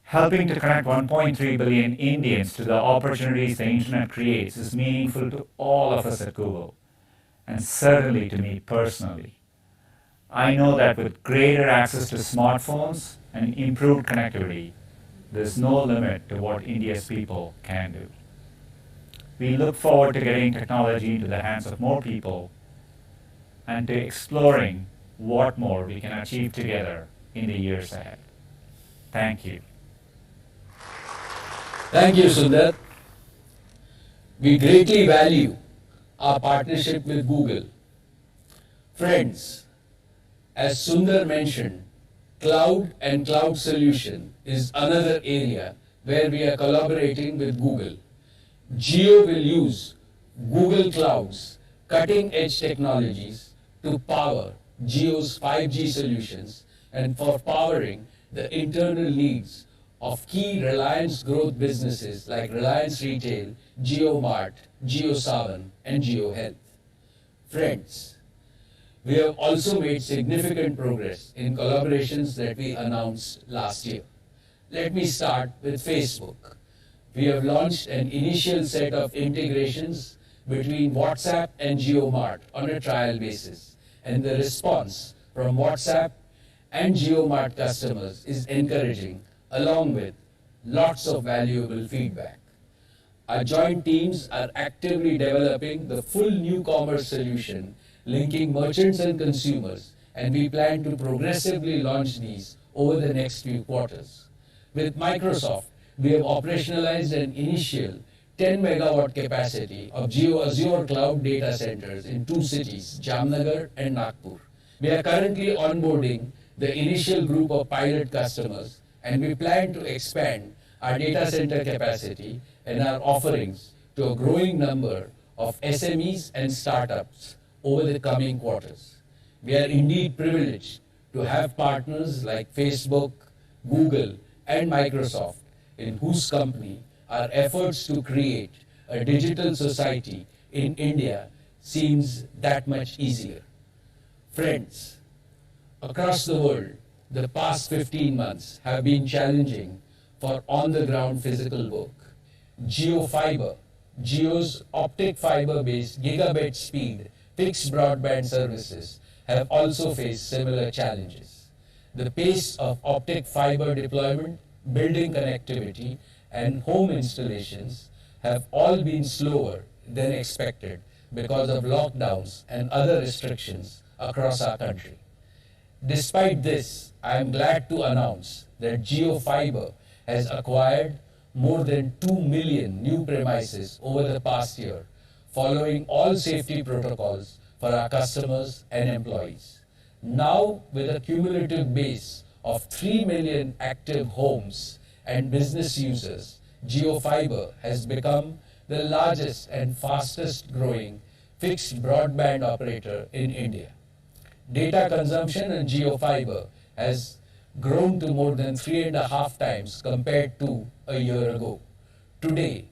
Speaker 11: Helping to connect 1.3 billion Indians to the opportunities the internet creates is meaningful to all of us at Google, and certainly to me personally. I know that with greater access to smartphones and improved connectivity, there's no limit to what India's people can do. We look forward to getting technology into the hands of more people and to exploring what more we can achieve together in the years ahead. Thank you.
Speaker 4: Thank you, Sundar. We greatly value our partnership with Google. Friends, as Sundar mentioned, cloud and cloud solution is another area where we are collaborating with Google. Jio will use Google Cloud's cutting-edge technologies to power Jio's 5G solutions and for powering the internal needs of key Reliance growth businesses like Reliance Retail, JioMart, JioSavan, and JioHealth. Friends, we have also made significant progress in collaborations that we announced last year. Let me start with Facebook. We have launched an initial set of integrations between WhatsApp and JioMart on a trial basis, and the response from WhatsApp and JioMart customers is encouraging, along with lots of valuable feedback. Our joint teams are actively developing the full new commerce solution linking merchants and consumers, and we plan to progressively launch these over the next few quarters. With Microsoft, we have operationalized an initial 10 megawatt capacity of Jio Azure cloud data centers in 2 cities, Jamnagar and Nagpur. We are currently onboarding the initial group of pilot customers, and we plan to expand our data center capacity and our offerings to a growing number of SMEs and startups over the coming quarters. We are indeed privileged to have partners like Facebook, Google, and Microsoft, in whose company our efforts to create a digital society in India seems that much easier. Friends, across the world, the past 15 months have been challenging for on-the-ground physical work. Jio Fiber, Jio's optic fiber-based gigabit speed fixed broadband services have also faced similar challenges. The pace of optic fiber deployment, building connectivity, and home installations have all been slower than expected because of lockdowns and other restrictions across our country. Despite this, I am glad to announce that Jio Fiber has acquired more than 2 million new premises over the past year, following all safety protocols for our customers and employees. Now, with a cumulative base of 3 million active homes and business users, Jio Fiber has become the largest and fastest growing fixed broadband operator in India. Data consumption on Jio Fiber has grown to more than 3.5 times compared to a year ago. Today,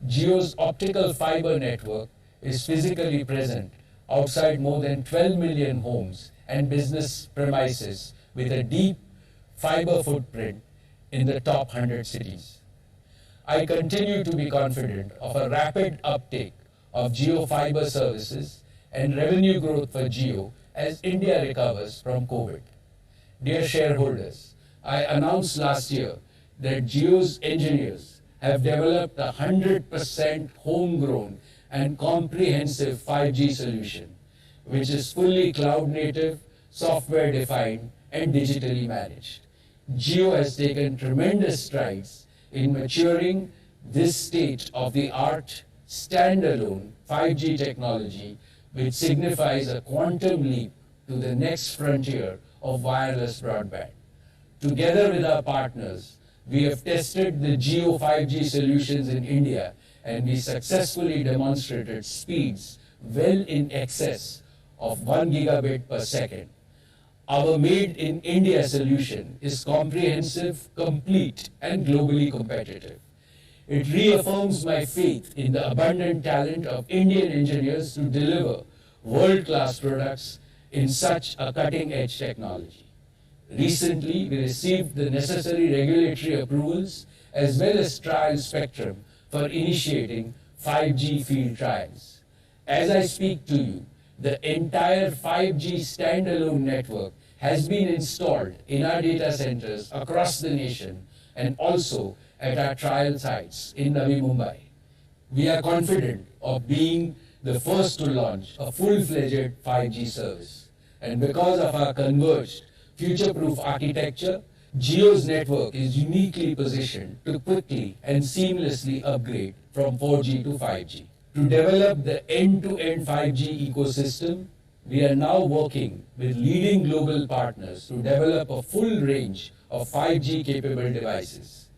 Speaker 4: Jio's optical fiber network is physically present outside more than 12 million homes and business premises with a deep fiber footprint in the top 100 cities. I continue to be confident of a rapid uptake of Jio Fiber services and revenue growth for Jio as India recovers from COVID. Dear shareholders, I announced last year that Jio's engineers have developed a 100% homegrown and comprehensive 5G solution, which is fully cloud-native, software-defined, and digitally managed. Jio has taken tremendous strides in maturing this state-of-the-art, standalone 5G technology, which signifies a quantum leap to the next frontier of wireless broadband. Together with our partners, we have tested the Jio 5G solutions in India, and we successfully demonstrated speeds well in excess of 1 gigabit per second. Our Made in India solution is comprehensive, complete, and globally competitive. It reaffirms my faith in the abundant talent of Indian engineers to deliver world-class products in such a cutting-edge technology. Recently, we received the necessary regulatory approvals as well as trial spectrum for initiating 5G field trials. As I speak to you, The entire 5G standalone network has been installed in our data centers across the nation and also at our trial sites in Navi Mumbai. We are confident of being the first to launch a full-fledged 5G service. And because of our converged, future-proof architecture, Jio's network is uniquely positioned to quickly and seamlessly upgrade from 4G to 5G. To develop the end-to-end 5G ecosystem, we are now working with leading global partners to develop a full range of 5G capable devices.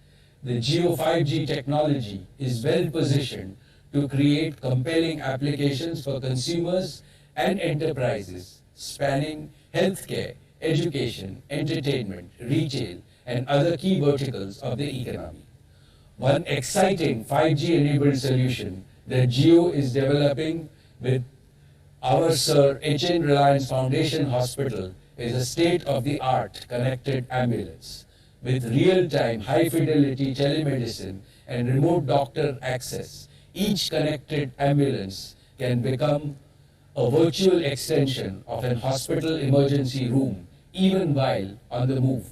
Speaker 4: The Jio 5G technology is well positioned to create compelling applications for consumers and enterprises spanning healthcare, education, entertainment, retail, and other key verticals of the economy. One exciting 5G-enabled solution that Jio is developing with our Sir H.N. Reliance Foundation Hospital is a state-of-the-art connected ambulance. With real-time, high-fidelity telemedicine and remote doctor access, each connected ambulance can become a virtual extension of an hospital emergency room, even while on the move.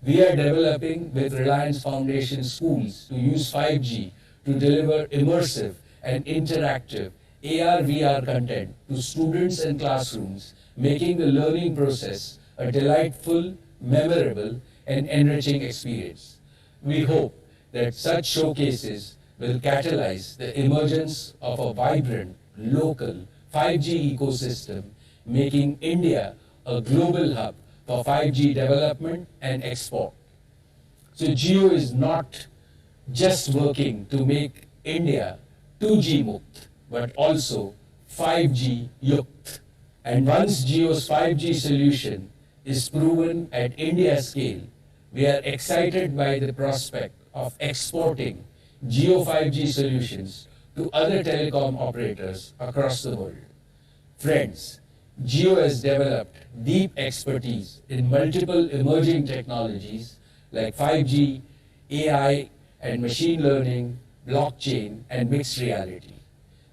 Speaker 4: We are developing with Reliance Foundation schools to use 5G to deliver immersive and interactive AR/VR content to students and classrooms, making the learning process a delightful, memorable, and enriching experience. We hope that such showcases will catalyze the emergence of a vibrant, local 5G ecosystem, making India a global hub for 5G development and export. So Jio is not just working to make India 2G Mukt, but also 5G Yukt. And once Jio's 5G solution is proven at India scale, we are excited by the prospect of exporting Jio 5G solutions to other telecom operators across the world. Friends, Jio has developed deep expertise in multiple emerging technologies like 5G, AI and machine learning, blockchain and mixed reality.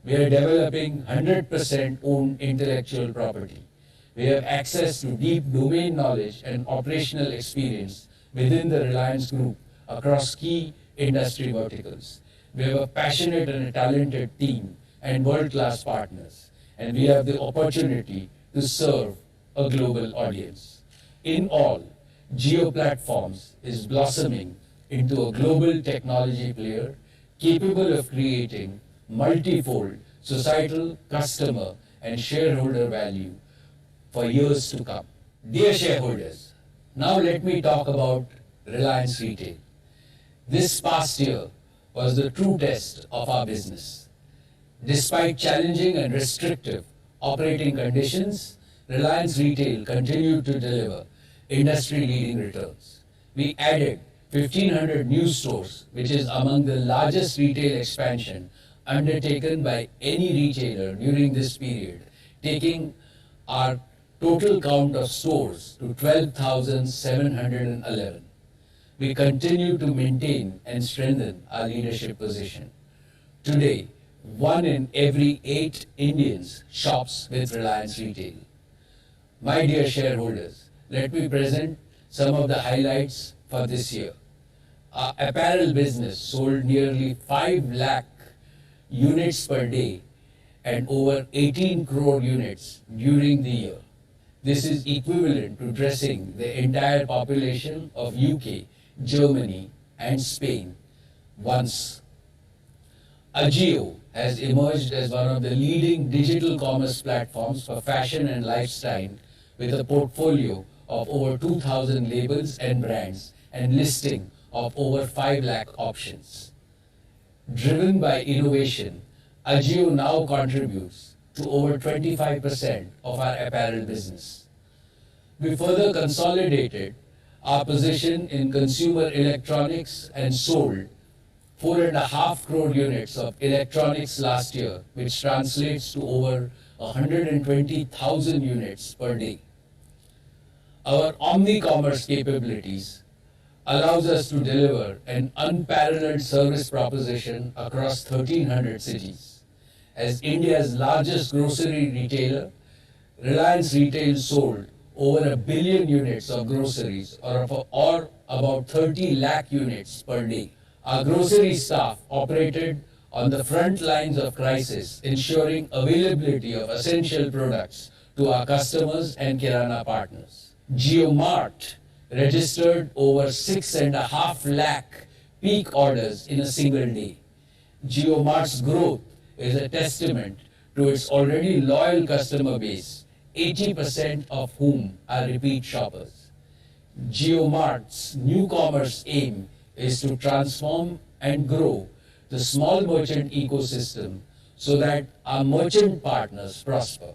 Speaker 4: We are developing 100% owned intellectual property. We have access to deep domain knowledge and operational experience within the Reliance Group across key industry verticals. We have a passionate and a talented team and world-class partners, and we have the opportunity to serve a global audience. In all, Jio Platforms is blossoming into a global technology player capable of creating multifold societal, customer, and shareholder value for years to come. Dear shareholders, now let me talk about Reliance Retail. This past year was the true test of our business. Despite challenging and restrictive operating conditions, Reliance Retail continued to deliver industry-leading returns. We added 1,500 new stores, which is among the largest retail expansion undertaken by any retailer during this period, taking our total count of stores to 12,711. We continue to maintain and strengthen our leadership position. Today, 1 in every 8 Indians shops with Reliance Retail. My dear shareholders, let me present some of the highlights for this year. Our apparel business sold nearly 5 lakh units per day and over 18 crore units during the year. This is equivalent to dressing the entire population of UK, Germany and Spain once. Ajio has emerged as one of the leading digital commerce platforms for fashion and lifestyle with a portfolio of over 2,000 labels and brands and listing of over 5 lakh options. Driven by innovation, Ajio now contributes to over 25% of our apparel business. We further consolidated our position in consumer electronics and sold 4.5 crore units of electronics last year, which translates to over 120,000 units per day. Our omni-commerce capabilities allows us to deliver an unparalleled service proposition across 1,300 cities. As India's largest grocery retailer, Reliance Retail sold over 1 billion units of groceries or about 30 lakh units per day. Our grocery staff operated on the front lines of crisis, ensuring availability of essential products to our customers and Kirana partners. JioMart registered over 6.5 lakh peak orders in a single day. JioMart's growth is a testament to its already loyal customer base, 80% of whom are repeat shoppers. JioMart's new commerce aim is to transform and grow the small merchant ecosystem so that our merchant partners prosper.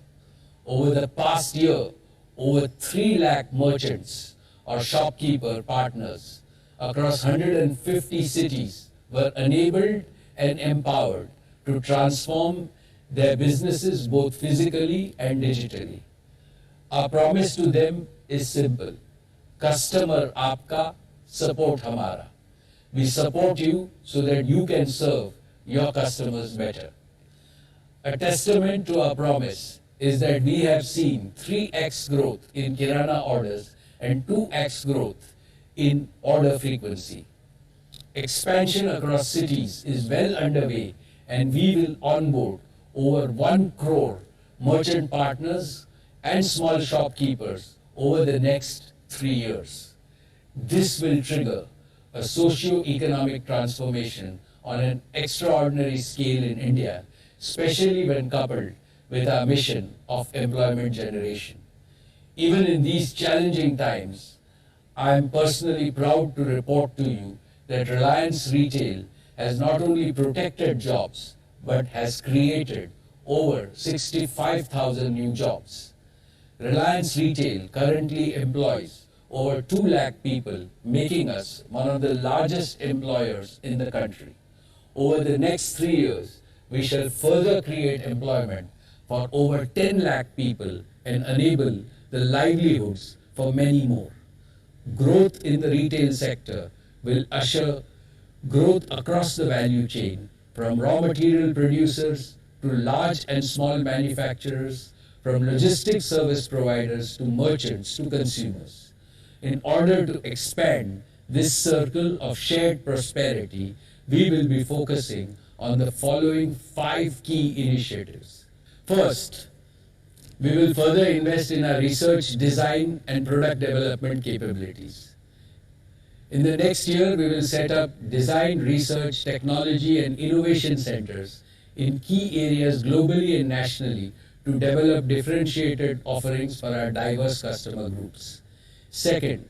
Speaker 4: Over the past year, over 3 lakh merchants or shopkeeper partners across 150 cities were enabled and empowered to transform their businesses both physically and digitally. Our promise to them is simple: customer aapka, support hamara. We support you so that you can serve your customers better. A testament to our promise is that we have seen 3x growth in Kirana orders and 2x growth in order frequency. Expansion across cities is well underway, and we will onboard over 1 crore merchant partners and small shopkeepers over the next 3 years. This will trigger a socio-economic transformation on an extraordinary scale in India, especially when coupled with our mission of employment generation. Even in these challenging times, I am personally proud to report to you that Reliance Retail has not only protected jobs, but has created over 65,000 new jobs. Reliance Retail currently employs over 2 lakh people, making us one of the largest employers in the country. Over the next 3 years, we shall further create employment for over 10 lakh people and enable the livelihoods for many more. Growth in the retail sector will usher growth across the value chain, from raw material producers to large and small manufacturers, from logistics service providers to merchants to consumers. In order to expand this circle of shared prosperity, we will be focusing on the following 5 key initiatives. First, we will further invest in our research, design, and product development capabilities. In the next year, we will set up design, research, technology, and innovation centers in key areas globally and nationally to develop differentiated offerings for our diverse customer groups. Second,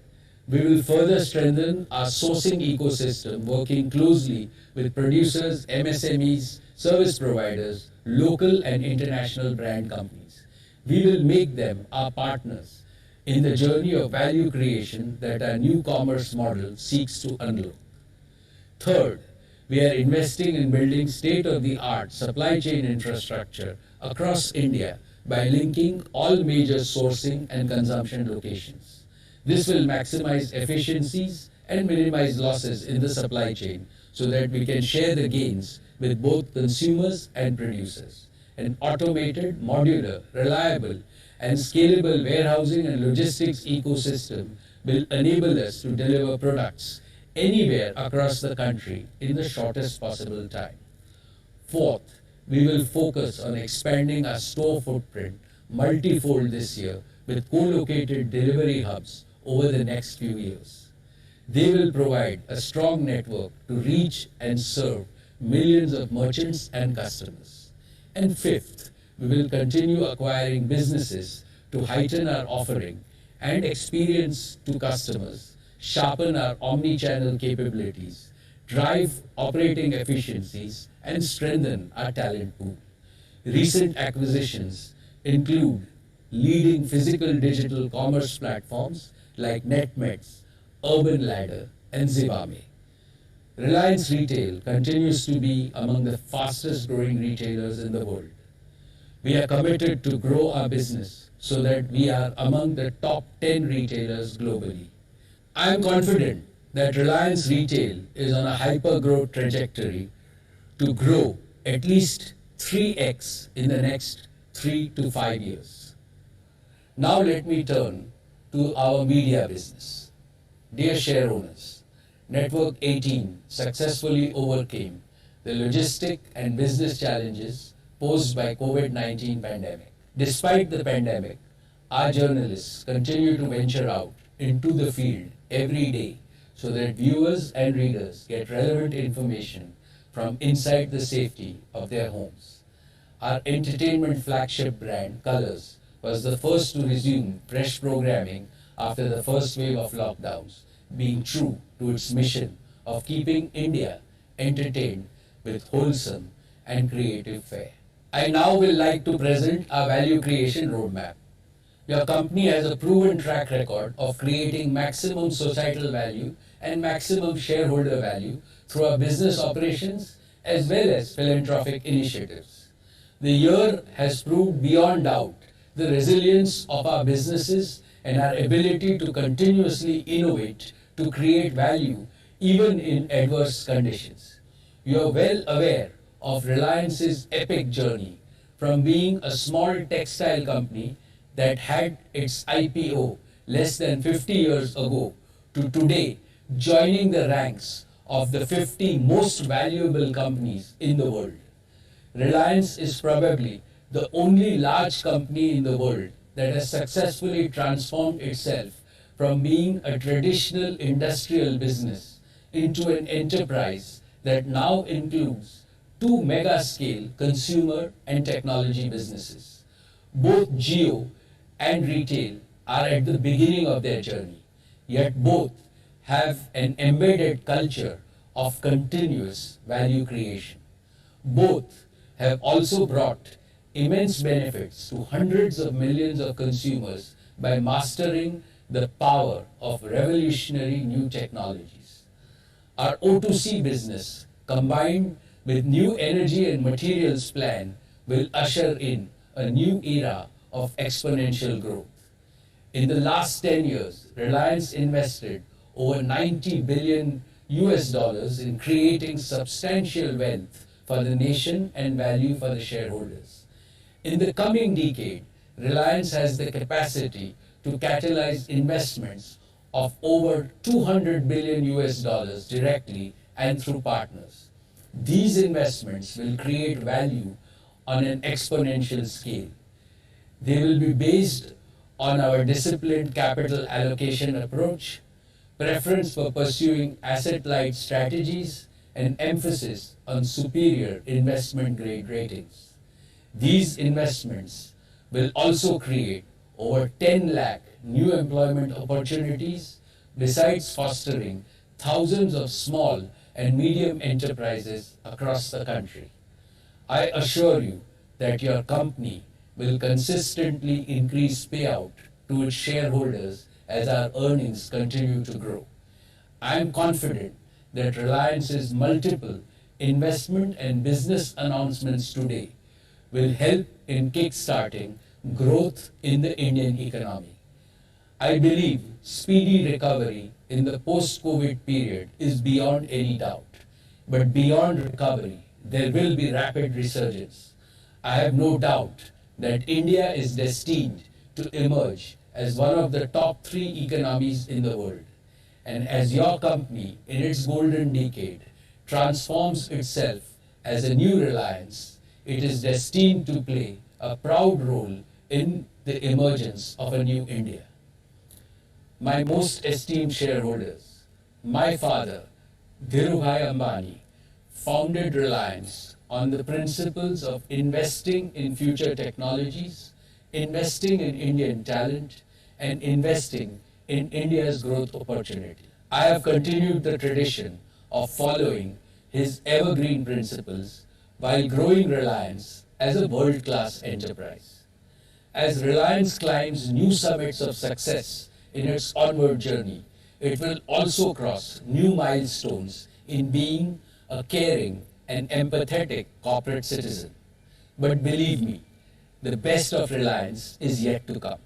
Speaker 4: we will further strengthen our sourcing ecosystem, working closely with producers, MSMEs, service providers, local and international brand companies. We will make them our partners in the journey of value creation that our new commerce model seeks to unlock. Third, we are investing in building state-of-the-art supply chain infrastructure across India by linking all major sourcing and consumption locations. This will maximize efficiencies and minimize losses in the supply chain so that we can share the gains with both consumers and producers. An automated, modular, reliable, and scalable warehousing and logistics ecosystem will enable us to deliver products anywhere across the country in the shortest possible time. Fourth, we will focus on expanding our store footprint multifold this year with co-located delivery hubs over the next few years. They will provide a strong network to reach and serve millions of merchants and customers. And fifth, we will continue acquiring businesses to heighten our offering and experience to customers, sharpen our omni-channel capabilities, drive operating efficiencies, and strengthen our talent pool. Recent acquisitions include leading physical digital commerce platforms like NetMeds, Urban Ladder, and Zivame. Reliance Retail continues to be among the fastest growing retailers in the world. We are committed to grow our business so that we are among the top 10 retailers globally. I am confident that Reliance Retail is on a hyper-growth trajectory to grow at least 3x in the next 3 to 5 years. Now let me turn to our media business. Dear share owners, Network 18 successfully overcame the logistic and business challenges posed by COVID-19 pandemic. Despite the pandemic, our journalists continue to venture out into the field every day so that viewers and readers get relevant information from inside the safety of their homes. Our entertainment flagship brand, Colors, was the first to resume fresh programming after the first wave of lockdowns, being true to its mission of keeping India entertained with wholesome and creative fare. I now will like to present our value creation roadmap. Your company has a proven track record of creating maximum societal value and maximum shareholder value through our business operations as well as philanthropic initiatives. The year has proved beyond doubt the resilience of our businesses and our ability to continuously innovate to create value even in adverse conditions. You are well aware of Reliance's epic journey from being a small textile company that had its IPO less than 50 years ago to today joining the ranks of the 50 most valuable companies in the world. Reliance is probably the only large company in the world that has successfully transformed itself from being a traditional industrial business into an enterprise that now includes two mega-scale consumer and technology businesses. Both Geo and retail are at the beginning of their journey, yet both have an embedded culture of continuous value creation. Both have also brought immense benefits to hundreds of millions of consumers by mastering the power of revolutionary new technologies. Our O2C business, combined with new energy and materials plan, will usher in a new era of exponential growth. In the last 10 years, Reliance invested over $90 billion in creating substantial wealth for the nation and value for the shareholders. In the coming decade, Reliance has the capacity to catalyze investments of over $200 billion directly and through partners. These investments will create value on an exponential scale. They will be based on our disciplined capital allocation approach, preference for pursuing asset-light strategies, and emphasis on superior investment-grade ratings. These investments will also create over 10 lakh new employment opportunities, besides fostering thousands of small and medium enterprises across the country. I assure you that your company will consistently increase payout to its shareholders as our earnings continue to grow. I am confident that Reliance's multiple investment and business announcements today will help in kick-starting growth in the Indian economy. I believe speedy recovery in the post-COVID period is beyond any doubt. But beyond recovery, there will be rapid resurgence. I have no doubt that India is destined to emerge as one of the top 3 economies in the world. And as your company, in its golden decade, transforms itself as a new Reliance, it is destined to play a proud role in the emergence of a new India. My most esteemed shareholders, my father, Dhirubhai Ambani, founded Reliance on the principles of investing in future technologies, investing in Indian talent, and investing in India's growth opportunity. I have continued the tradition of following his evergreen principles while growing Reliance as a world-class enterprise. As Reliance climbs new summits of success in its onward journey, it will also cross new milestones in being a caring and empathetic corporate citizen. But believe me, the best of Reliance is yet to come.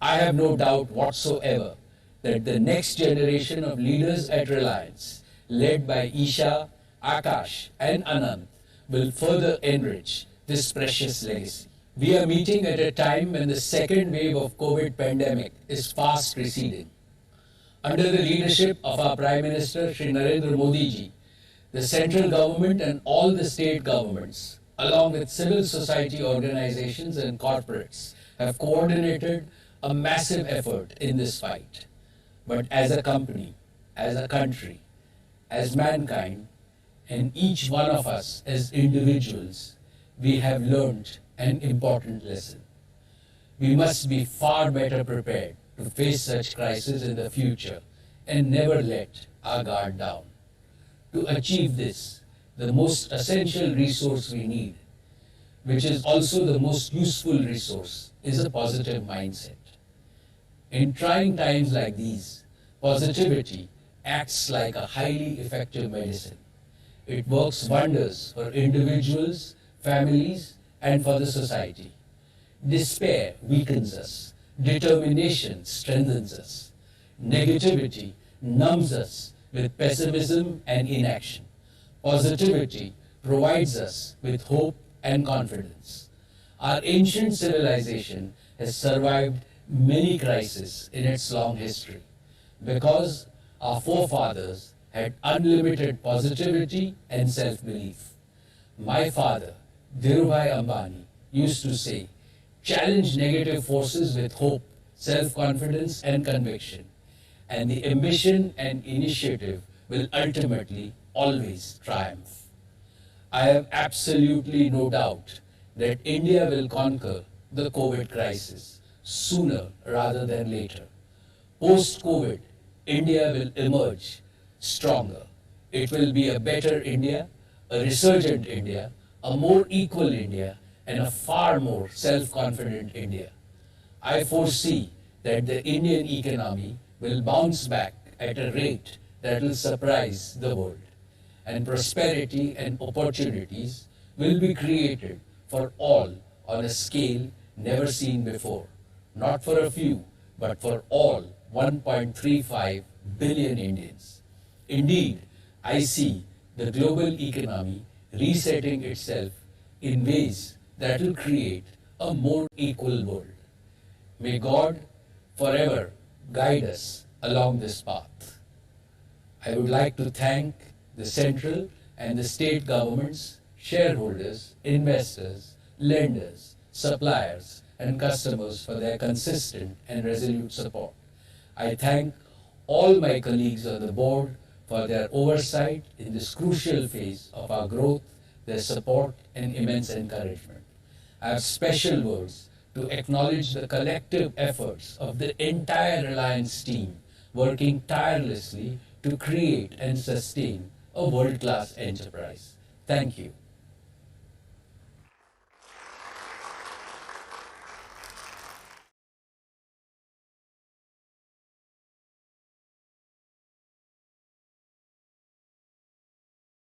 Speaker 4: I have no doubt whatsoever that the next generation of leaders at Reliance, led by Isha, Akash, and Anand, will further enrich this precious legacy. We are meeting at a time when the second wave of COVID pandemic is fast receding. Under the leadership of our Prime Minister Shri Narendra Modi ji, the central government and all the state governments, along with civil society organizations and corporates, have coordinated a massive effort in this fight. But as a company, as a country, as mankind, and each one of us as individuals, we have learned an important lesson. We must be far better prepared to face such crises in the future and never let our guard down. To achieve this, the most essential resource we need, which is also the most useful resource, is a positive mindset. In trying times like these, positivity acts like a highly effective medicine. It works wonders for individuals, families, and for the society. Despair weakens us. Determination strengthens us. Negativity numbs us with pessimism and inaction. Positivity provides us with hope and confidence. Our ancient civilization has survived many crises in its long history because our forefathers had unlimited positivity and self-belief. My father, Dhirubhai Ambani, used to say, challenge negative forces with hope, self-confidence and conviction, and the ambition and initiative will ultimately always triumph. I have absolutely no doubt that India will conquer the COVID crisis sooner rather than later. Post-COVID, India will emerge stronger. It will be a better India, a resurgent India, a more equal India, and a far more self-confident India. I foresee that the Indian economy will bounce back at a rate that will surprise the world, and prosperity and opportunities will be created for all on a scale never seen before, not for a few, but for all 1.35 billion Indians. Indeed, I see the global economy resetting itself in ways that will create a more equal world. May God forever guide us along this path. I would like to thank the central and the state governments, shareholders, investors, lenders, suppliers, and customers for their consistent and resolute support. I thank all my colleagues on the board for their oversight in this crucial phase of our growth, their support and immense encouragement. I have special words to acknowledge the collective efforts of the entire Reliance team working tirelessly to create and sustain a world-class enterprise. Thank you.